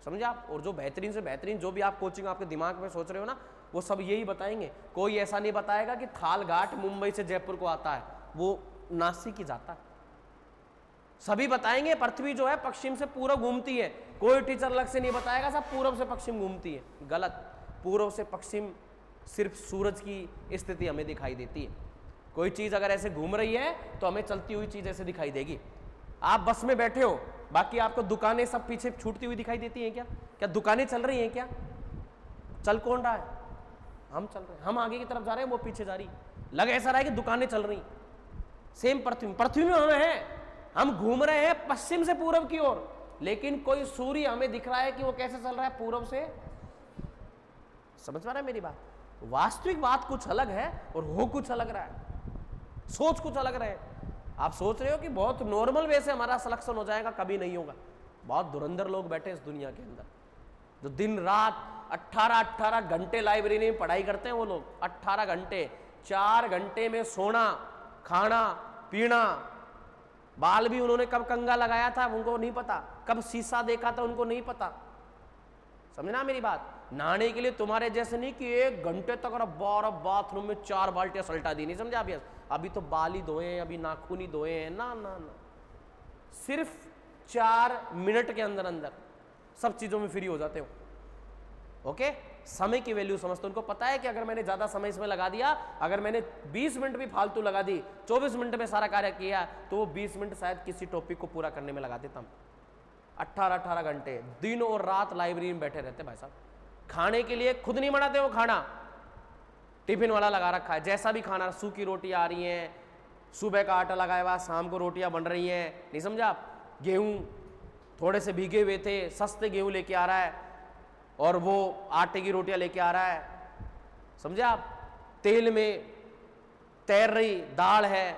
समझे आप? और जो बेहतरीन से बेहतरीन जो भी आप कोचिंग आपके दिमाग में सोच रहे हो ना, वो सब यही बताएंगे। कोई ऐसा नहीं बताएगा कि थालघाट मुंबई से जयपुर को आता है, वो नासिक ही जाता है। सभी बताएंगे पृथ्वी जो है पश्चिम से पूर्व घूमती है। कोई टीचर अलग से नहीं बताएगा सब पूर्व से पश्चिम घूमती है। गलत। पूर्व से पश्चिम सिर्फ सूरज की स्थिति हमें दिखाई देती है। कोई चीज अगर ऐसे घूम रही है तो हमें चलती हुई चीज ऐसे दिखाई देगी। आप बस में बैठे हो, बाकी आपको दुकानें सब पीछे छूटती हुई दिखाई देती हैं क्या? क्या दुकानें चल रही हैं क्या? चल कौन रहा है? हम चल रहे हैं। हम आगे की तरफ जा रहे हैं, वो पीछे जा रही। लग ऐसा रहा है कि दुकानें चल रही। सेम पृथ्वी में हम हैं, हम घूम रहे हैं पश्चिम से पूर्व की ओर, लेकिन कोई सूर्य हमें दिख रहा है कि वो कैसे चल रहा है, पूर्व से। समझ पा रहे हैं मेरी बात? वास्तविक बात कुछ अलग है और हो कुछ अलग रहा है, सोच कुछ अलग रहे। आप सोच रहे हो कि बहुत नॉर्मल वे से हमारा सिलेक्शन हो जाएगा, कभी नहीं होगा। बहुत धुरंधर लोग बैठे इस दुनिया के अंदर जो दिन रात 18 घंटे लाइब्रेरी में पढ़ाई करते हैं। वो लोग 18 घंटे, 4 घंटे में सोना, खाना, पीना। बाल भी उन्होंने कब कंघा लगाया था उनको नहीं पता, कब शीशा देखा था उनको नहीं पता। समझना मेरी बात? नहाने के लिए तुम्हारे जैसे नहीं कि 1 घंटे तक बाथरूम में 4 बाल्टियां सल्टा दी, नहीं समझा? अभी तो बाल ही धोए हैं, अभी नाखून ही धोए हैं। ना ना ना, सिर्फ 4 मिनट के अंदर अंदर सब चीजों में फ्री हो जाते हो। ओके? समय की वैल्यू समझते। उनको पता है कि अगर मैंने ज्यादा समय इसमें लगा दिया, अगर मैंने 20 मिनट भी फालतू लगा दी, 24 मिनट में सारा कार्य किया, तो वो 20 मिनट शायद किसी टॉपिक को पूरा करने में लगा देता हूं। 18 घंटे दिन और रात लाइब्रेरी में बैठे रहते भाई साहब। खाने के लिए खुद नहीं बनाते वो खाना, टिफिन वाला लगा रखा है। जैसा भी खाना, सूखी रोटी आ रही है, सुबह का आटा लगाया हुआ, शाम को रोटियां बन रही हैं, नहीं समझा आप? गेहूं थोड़े से भीगे हुए थे, सस्ते गेहूं लेके आ रहा है और वो आटे की रोटियां लेके आ रहा है। समझे आप? तेल में तैर रही दाल है,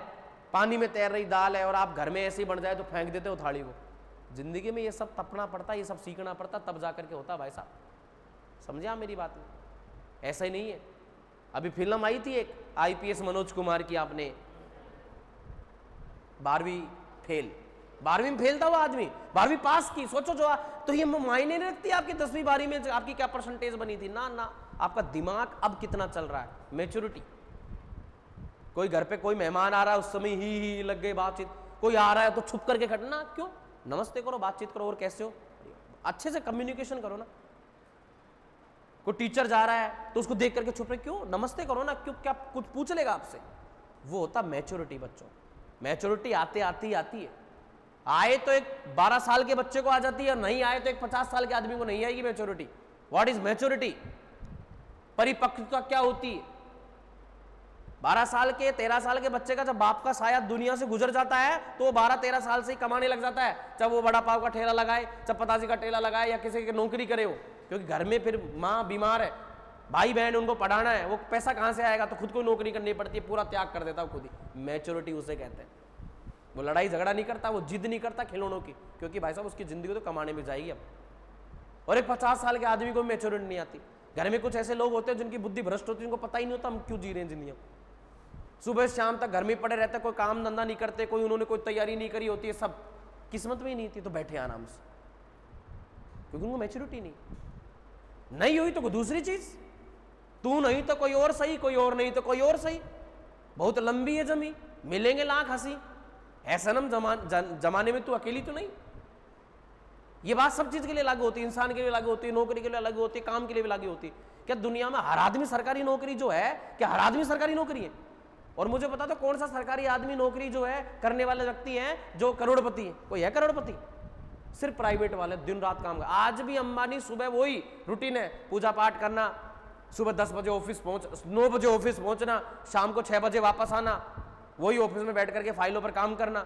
पानी में तैर रही दाल है, और आप घर में ऐसे ही बन जाए तो फेंक देते हो थाली को। जिंदगी में ये सब तपना पड़ता है, ये सब सीखना पड़ता, तब जाकर के होता भाई साहब। समझे आप मेरी बात में? ऐसा ही नहीं है। अभी फिल्म आई थी एक IPS मनोज कुमार की, आपने 12वीं फेल, 12वीं में फेल था वो आदमी, 12वीं पास की। सोचो जो तो ये मायने नहीं रखती आपकी 10वीं 12वीं में आपकी क्या परसेंटेज बनी थी। ना ना, आपका दिमाग अब कितना चल रहा है, मैच्योरिटी। कोई घर पे कोई मेहमान आ रहा है, उस समय ही लग गई बातचीत। कोई आ रहा है तो छुप करके खड़ना, क्यों? नमस्ते करो, बातचीत करो, और कैसे हो, अच्छे से कम्युनिकेशन करो ना। कोई टीचर जा रहा है तो उसको देख करके छुप रहे, क्यों? नमस्ते करो ना, क्यों? क्या कुछ पूछ लेगा आपसे? वो होता मैच्योरिटी बच्चों। मैच्योरिटी आते आती आती है। आए तो एक 12 साल के बच्चे को आ जाती है, और नहीं आए तो एक 50 साल के आदमी को नहीं आएगी मैच्योरिटी। What is maturity? परिपक्वता क्या होती है? 12 साल के 13 साल के बच्चे का जब बाप का साया दुनिया से गुजर जाता है तो वो 12-13 साल से ही कमाने लग जाता है, चाहे वो बड़ा पाव का ठेला लगाए, चपतासी का ठेला लगाए, या किसी की नौकरी करे हो, क्योंकि घर में फिर माँ बीमार है, भाई बहन उनको पढ़ाना है, वो पैसा कहाँ से आएगा? तो खुद को नौकरी करनी पड़ती है, पूरा त्याग कर देता है खुद ही। मैच्योरिटी उसे कहते हैं। वो लड़ाई झगड़ा नहीं करता, वो जिद नहीं करता खिलौनों की, क्योंकि भाई साहब उसकी जिंदगी तो कमाने में जाएगी अब। और एक 50 साल के आदमी को मैच्योरिटी नहीं आती। घर में कुछ ऐसे लोग होते हैं जिनकी बुद्धि भ्रष्ट होती है, उनको पता ही नहीं होता हम क्यों जी रहे हैं जिंदगी। सुबह शाम तक घर में पड़े रहते, कोई काम धंधा नहीं करते, कोई उन्होंने कोई तैयारी नहीं करी होती है, सब किस्मत में ही नहीं थी तो बैठे आराम से, क्योंकि उनको मैच्योरिटी नहीं हुई तो कोई दूसरी चीज, तू नहीं तो कोई और सही, कोई और नहीं तो कोई और सही, बहुत लंबी है जमी, मिलेंगे लाख हंसी, ऐसा नम जमाने में तू अकेली तो नहीं। ये बात सब चीज के लिए लागू होती है, इंसान के लिए लागू होती है, नौकरी के लिए लागू होती है, काम के लिए भी लागू होती है। क्या दुनिया में हर आदमी सरकारी नौकरी जो है, क्या हर आदमी सरकारी नौकरी है? और मुझे बता दो कौन सा सरकारी आदमी नौकरी जो है करने वाले व्यक्ति हैं जो करोड़पति है? कोई है करोड़पति? सिर्फ प्राइवेट वाले दिन रात काम कर। आज भी अंबानी सुबह वही रूटीन है, पूजा पाठ करना, सुबह 10 बजे ऑफिस पहुंच, 9 बजे ऑफिस पहुंचना, शाम को 6 बजे वापस आना, वही ऑफिस में बैठ करके फाइलों पर काम करना।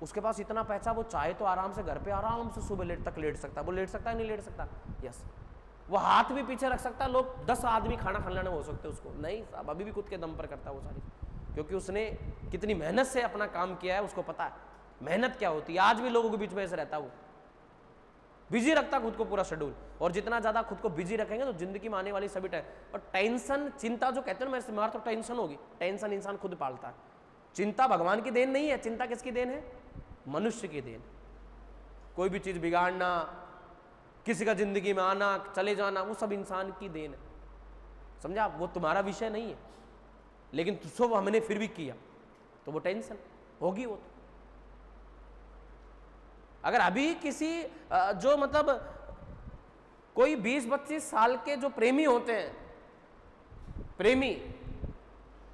उसके पास इतना पैसा, वो चाहे तो आराम से घर पे आराम से सुबह लेट सकता। वो लेट सकता है नहीं लेट सकता? यस। वो हाथ भी पीछे रख सकता है, लोग 10 आदमी खाना खाने हो सकते उसको नहीं साहब, अभी भी खुद के दम पर करता है वो सारी, क्योंकि उसने कितनी मेहनत से अपना काम किया है, उसको पता है मेहनत क्या होती है। आज भी लोगों के बीच में ऐसे रहता है, वो बिजी रखता खुद को पूरा शेड्यूल, और जितना ज्यादा खुद को बिजी रखेंगे तो जिंदगी में आने वाली सभी और टेंशन, चिंता जो कहते हैं ना, मेरे तो टेंशन होगी, टेंशन इंसान खुद पालता है। चिंता भगवान की देन नहीं है, चिंता किसकी देन है? मनुष्य की देन। कोई भी चीज बिगाड़ना, किसी का जिंदगी में आना चले जाना, वो सब इंसान की देन है, समझा? वो तुम्हारा विषय नहीं है, लेकिन सब हमने फिर भी किया तो वो टेंशन होगी। वो तो अगर अभी किसी जो मतलब कोई 20-25 साल के जो प्रेमी होते हैं,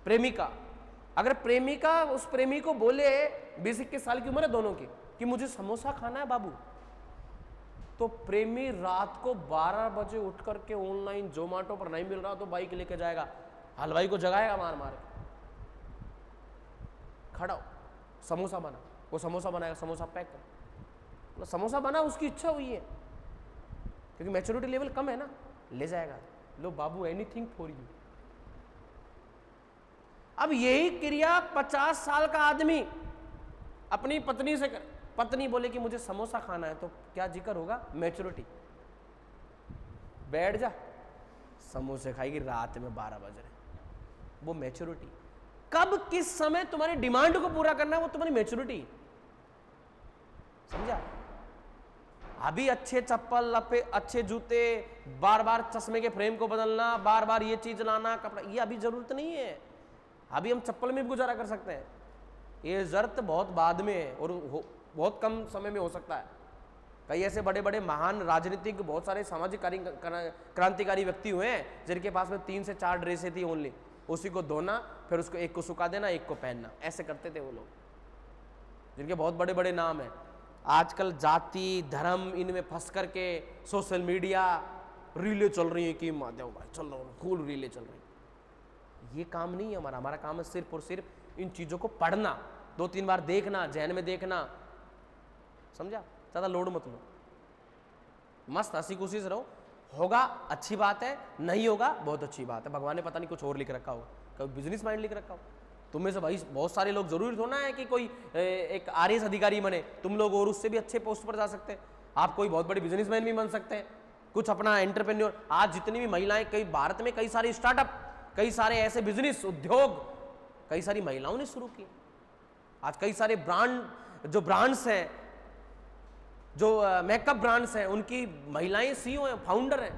प्रेमिका, अगर प्रेमिका उस प्रेमी को बोले 20-21 साल की उम्र है दोनों की कि मुझे समोसा खाना है बाबू, तो प्रेमी रात को 12 बजे उठ करके ऑनलाइन जोमेटो पर नहीं मिल रहा तो बाइक लेके जाएगा, हलवाई को जगाएगा मार मार के, खड़ा हो समोसा बना, वो समोसा बनाएगा, समोसा पैक कर, तो समोसा बना, उसकी इच्छा हुई है, क्योंकि मैच्योरिटी लेवल कम है ना, ले जाएगा, लो बाबू एनीथिंग फॉर यू। अब यही क्रिया 50 साल का आदमी अपनी पत्नी से कर, पत्नी बोले कि मुझे समोसा खाना है, तो क्या जिक्र होगा? मैच्योरिटी। बैठ जा, समोसे खाएगी रात में 12 बजे, वो मैच्योरिटी। कब किस समय तुम्हारी डिमांड को पूरा करना है वो तुम्हारी मैच्योरिटी, समझा? अभी अच्छे चप्पल, अच्छे जूते, बार बार चश्मे के फ्रेम को बदलना, बार बार ये चीज लाना, कपड़ा, ये अभी जरूरत नहीं है। अभी हम चप्पल में भी गुजारा कर सकते हैं, ये जरूरत बहुत बाद में है और बहुत कम समय में हो सकता है। कई ऐसे बड़े बड़े महान राजनीतिक, बहुत सारे सामाजिक क्रांतिकारी व्यक्ति हुए हैं जिनके पास में 3 से 4 ड्रेसें थी ओनली, उसी को धोना, फिर उसको एक को सुखा देना, एक को पहनना, ऐसे करते थे वो लोग, जिनके बहुत बड़े बड़े नाम हैं। आजकल जाति धर्म इनमें फंस करके सोशल मीडिया रीलें चल रही हैं कि माधव भाई चल रहा हूँ, फुल रीलें चल रही हैं। ये काम नहीं है हमारा। हमारा काम है सिर्फ और सिर्फ इन चीज़ों को पढ़ना, 2-3 बार देखना, जहन में देखना, समझा? ज़्यादा लोड मत लो, मस्त हंसी खुशी से रहो। होगा अच्छी बात है, नहीं होगा बहुत अच्छी बात है, भगवान ने पता नहीं कुछ और लिख रखा हो, कभी बिजनेस माइंड लिख रखा हो। तुम में से भाई बहुत सारे लोग, जरूरी थोड़ा है कि कोई एक आरएएस अधिकारी बने, तुम लोग और उससे भी अच्छे पोस्ट पर जा सकते हैं। आप कोई बहुत बड़ी बिजनेसमैन भी बन सकते हैं, कुछ अपना एंटरप्रेन्योर। आज जितनी भी महिलाएं, कई भारत में कई सारे स्टार्टअप, कई सारे ऐसे बिजनेस उद्योग कई सारी महिलाओं ने शुरू किए। आज कई सारे ब्रांड्स हैं, जो मेकअप ब्रांड्स हैं, उनकी महिलाएं सीईओ हैं, फाउंडर हैं।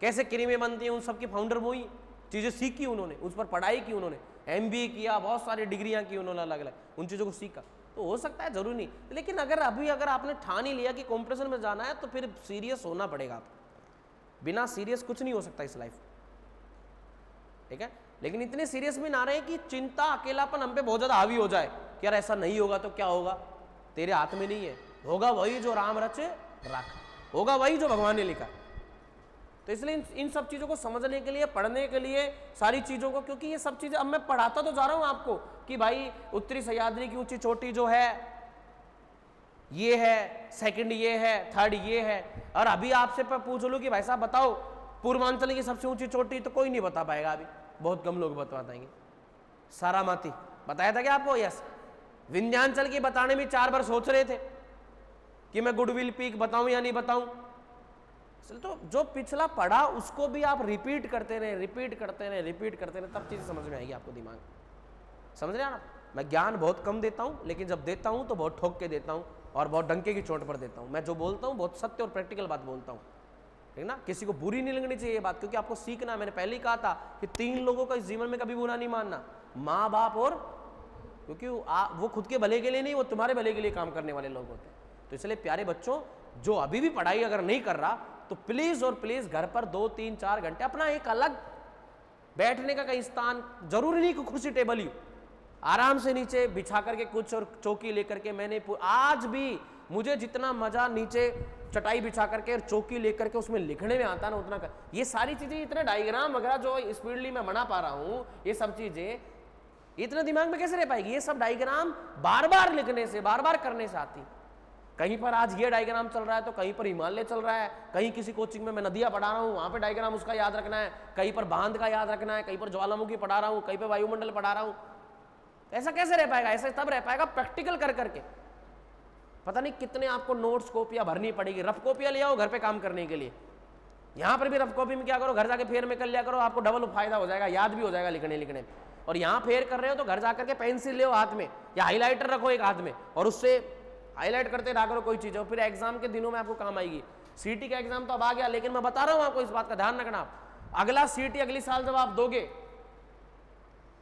कैसे क्रीमें बनती हैं उन सब की फाउंडर वही, चीजें सीखी उन्होंने, उस पर पढ़ाई की उन्होंने, MBA किया, बहुत सारी डिग्रियां की उन्होंने, अलग अलग उन चीजों को सीखा। तो हो सकता है, जरूरी नहीं, लेकिन अगर आपने ठान ही लिया कि कॉम्पिटिशन में जाना है तो फिर सीरियस होना पड़ेगा आपको। बिना सीरियस कुछ नहीं हो सकता इस लाइफ, ठीक है। लेकिन इतने सीरियस भी ना रहे कि चिंता अकेलापन हम पे बहुत ज्यादा हावी हो जाए कि यार ऐसा नहीं होगा तो क्या होगा, तेरे हाथ में नहीं है, होगा वही जो राम रचे राखा, होगा वही जो भगवान ने लिखा। तो इसलिए इन सब चीजों को समझने के लिए, पढ़ने के लिए, सारी चीजों को, क्योंकि ये सब चीजें अब मैं पढ़ाता तो जा रहा हूं आपको कि भाई उत्तरी सह्याद्री की ऊंची चोटी जो है ये है, सेकंड ये है, थर्ड ये है। और अभी आपसे पूछ लो कि भाई साहब बताओ पूर्वांचल की सबसे ऊंची चोटी, तो कोई नहीं बता पाएगा, अभी बहुत कम लोग बता पाएंगे। सारामाती बताया था क्या आपको? यस। विंध्याचल की बताने में 4 बार सोच रहे थे कि मैं गुडविल पीक बताऊं या नहीं बताऊं। तो जो पिछला पढ़ा उसको भी आप रिपीट करते रहे, रिपीट करते रहे, रिपीट करते रहे, तब चीजें समझ में आएगी आपको, दिमाग समझ रहे हैं ना। मैं ज्ञान बहुत कम देता हूं, लेकिन जब देता हूं तो बहुत ठोक के देता हूं और बहुत डंके की चोट पर देता हूं। मैं जो बोलता हूं बहुत सत्य और प्रैक्टिकल बात बोलता हूं, ठीक ना। किसी को बुरी नहीं लगनी चाहिए ये बात, क्योंकि आपको सीखना, मैंने पहले ही कहा था कि 3 लोगों का इस जीवन में कभी बुरा नहीं मानना, माँ बाप और, क्योंकि वो खुद के भले के लिए नहीं, वो तुम्हारे भले के लिए काम करने वाले लोग होते हैं। तो इसलिए प्यारे बच्चों, जो अभी भी पढ़ाई अगर नहीं कर रहा तो प्लीज और प्लीज घर पर 2, 3, 4 घंटे अपना एक अलग बैठने का कहीं स्थान, जरूरी नहीं कि कुर्सी टेबल ही, आराम से नीचे बिछा करके कुछ और चौकी लेकर के, मैंने आज भी मुझे जितना मजा नीचे चटाई बिछा करके और चौकी लेकर के उसमें लिखने में आता ना, उतना कर। ये सारी चीजें, इतने डायग्राम वगैरह जो स्पीडली मैं बना पा रहा हूं, ये सब चीजें इतने दिमाग में कैसे रह पाएगी? ये सब डायग्राम बार बार लिखने से, बार बार करने से आती। कहीं पर आज ये डायग्राम चल रहा है तो कहीं पर हिमालय चल रहा है, कहीं किसी कोचिंग में मैं नदियां पढ़ा रहा हूँ, वहां पे डायग्राम उसका याद रखना है, कहीं पर बांध का याद रखना है, कहीं पर ज्वालामुखी पढ़ा रहा हूँ, कहीं पर वायुमंडल पढ़ा रहा हूँ। ऐसा कैसे रह पाएगा? ऐसा तब रह पाएगा प्रैक्टिकल कर करके। पता नहीं कितने आपको नोट्स कॉपियां भरनी पड़ेगी, रफ कॉपियां ले आओ घर पे काम करने के लिए। यहाँ पर भी रफ कॉपी में क्या करो, घर जाके फेर में कर लिया करो, आपको डबल फायदा हो जाएगा, याद भी हो जाएगा लिखने लिखने में। और यहाँ फेर कर रहे हो तो घर जाकर के पेंसिल ले हाथ में या हाईलाइटर रखो एक हाथ में और उससे हाईलाइट करते रहा करो कोई चीज, और फिर एग्जाम के दिनों में आपको काम आएगी। सीटी का एग्जाम तो अब आ गया, लेकिन मैं बता रहा हूं आपको, इस बात का ध्यान रखना, अगला सीटी अगली साल जब आप दोगे,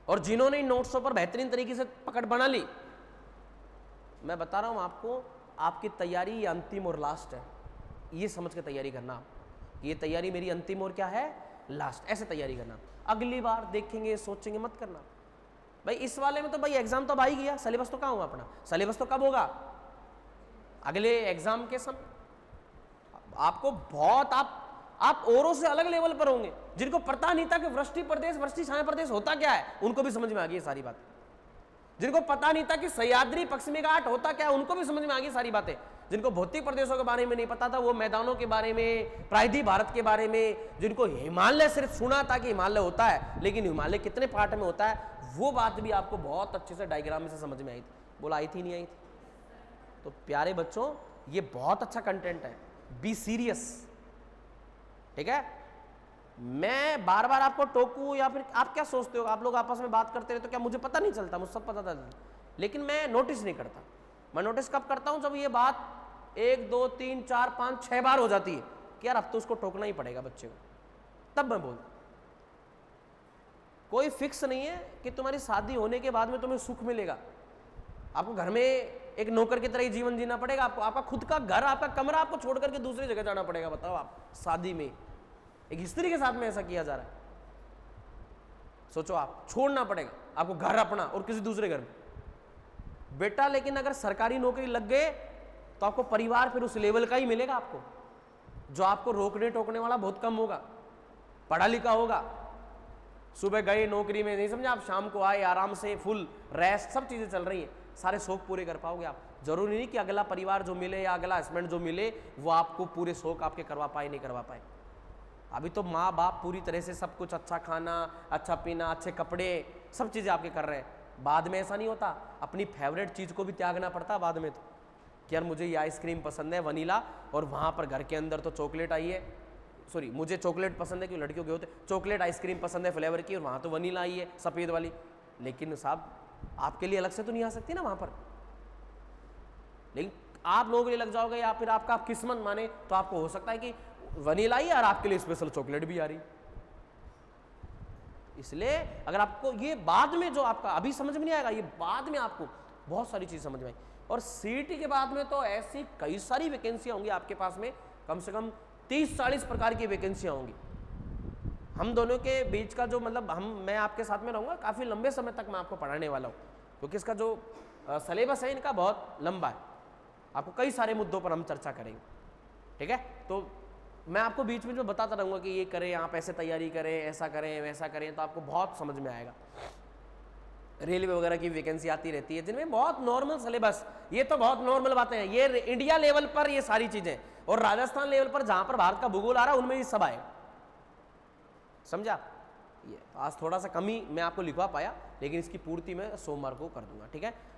और जिन्होंने इन नोट्सों पर बेहतरीन तरीके से पकड़ बना ली, मैं बता रहा हूं आपको, आपकी तैयारी ये अंतिम और लास्ट है, ये समझ के तैयारी करना। ये तैयारी मेरी अंतिम और क्या है, लास्ट, ऐसे तैयारी करना। अगली बार देखेंगे सोचेंगे मत करना। भाई इस वाले में तो भाई एग्जाम तो आ ही गया, सिलेबस तो कहाँ हुआ अपना, सिलेबस तो कब होगा, अगले एग्जाम के समय। आपको बहुत आप औरों से अलग लेवल पर होंगे, जिनको पता नहीं था कि वृष्टि प्रदेश, वृष्टि छाया प्रदेश होता क्या है, उनको भी समझ में आ गई सारी बात। जिनको पता नहीं था कि सह्याद्री पश्चिमी घाट होता क्या है, उनको भी समझ में आ गई सारी बातें। जिनको भौतिक प्रदेशों के बारे में नहीं पता था, वो मैदानों के बारे में, प्रायद्वीप भारत के बारे में, जिनको हिमालय सिर्फ सुना था कि हिमालय होता है, लेकिन हिमालय कितने पार्ट में होता है, वो बात भी आपको बहुत अच्छे से डायग्राम में से समझ में आई थी। बोला आई थी नहीं आई थी? तो प्यारे बच्चों, ये बहुत अच्छा कंटेंट है, बी सीरियस, ठीक है। मैं बार बार आपको टोकूं या फिर आप क्या सोचते हो, आप लोग आपस में बात करते रहे तो क्या मुझे पता नहीं चलता? मुझे सब पता था, लेकिन मैं नोटिस नहीं करता। मैं नोटिस कब करता हूं, जब ये बात 1, 2, 3, 4, 5, 6 बार हो जाती है कि यार अब तो उसको टोकना ही पड़ेगा बच्चे को, तब मैं बोलता। कोई फिक्स नहीं है कि तुम्हारी शादी होने के बाद में तुम्हें सुख मिलेगा। आपको घर में एक नौकर की तरह ही जीवन जीना पड़ेगा। आपको आपका खुद का घर, आपका कमरा आपको छोड़ करके दूसरी जगह जाना पड़ेगा। बताओ, आप शादी में एक स्त्री के साथ में ऐसा किया जा रहा है, सोचो, आप छोड़ना पड़ेगा आपको घर अपना और किसी दूसरे घर में। बेटा लेकिन अगर सरकारी नौकरी लग गए तो आपको परिवार फिर उस लेवल का ही मिलेगा आपको, जो आपको रोकने टोकने वाला बहुत कम होगा, पढ़ा लिखा होगा। सुबह गए नौकरी में, नहीं समझे आप, शाम को आए आराम से, फुल रेस्ट, सब चीजें चल रही है, सारे शौक पूरे कर पाओगे आप। जरूरी नहीं कि अगला परिवार जो मिले या अगला हस्बैंड जो मिले वो आपको पूरे शौक आपके करवा पाए, नहीं करवा पाए। अभी तो माँ बाप पूरी तरह से सब कुछ, अच्छा खाना, अच्छा पीना, अच्छे कपड़े, सब चीजें आपके कर रहे हैं। बाद में ऐसा नहीं होता, अपनी फेवरेट चीज को भी त्यागना पड़ता बाद में। तो कि यार मुझे ये आइसक्रीम पसंद है वनीला, और वहां पर घर के अंदर तो चॉकलेट आई है, सॉरी मुझे चॉकलेट पसंद है, क्यों लड़कियों के होते चॉकलेट आइसक्रीम पसंद है फ्लेवर की, और वहां तो वनीला आई है सफेद वाली। लेकिन साहब आपके लिए अलग से तो नहीं आ सकती ना वहां पर। लेकिन आप नौकरी लग जाओगे या फिर आपका किस्मत माने तो आपको हो सकता है कि वनीला आई और आपके लिए स्पेशल चॉकलेट भी आ रही। इसलिए अगर आपको ये बाद में जो आपका अभी समझ में नहीं आएगा, ये बाद में आपको बहुत सारी चीज समझ में आई। और सीईटी के बाद में तो ऐसी कई सारी वैकेंसियां होंगी आपके पास में, कम से कम 30-40 प्रकार की वैकेंसियाँ होंगी। हम दोनों के बीच का जो मतलब मैं आपके साथ में रहूँगा, काफ़ी लंबे समय तक मैं आपको पढ़ाने वाला हूँ, क्योंकि इसका जो सिलेबस है इनका बहुत लंबा है। आपको कई सारे मुद्दों पर हम चर्चा करेंगे, ठीक है। तो मैं आपको बीच में जो बताता रहूँगा कि ये करें, आप ऐसे तैयारी करें, ऐसा करें, वैसा करें, तो आपको बहुत समझ में आएगा। रेलवे वगैरह की वैकेंसी आती रहती है जिनमें बहुत नॉर्मल सिलेबस, ये तो बहुत नॉर्मल बातें हैं, ये इंडिया लेवल पर ये सारी चीज़ें, और राजस्थान लेवल पर जहाँ पर भारत का भूगोल आ रहा है उनमें ये सब आएगा, समझा। ये आज थोड़ा सा कमी मैं आपको लिखवा पाया, लेकिन इसकी पूर्ति मैं सोमवार को कर दूंगा, ठीक है।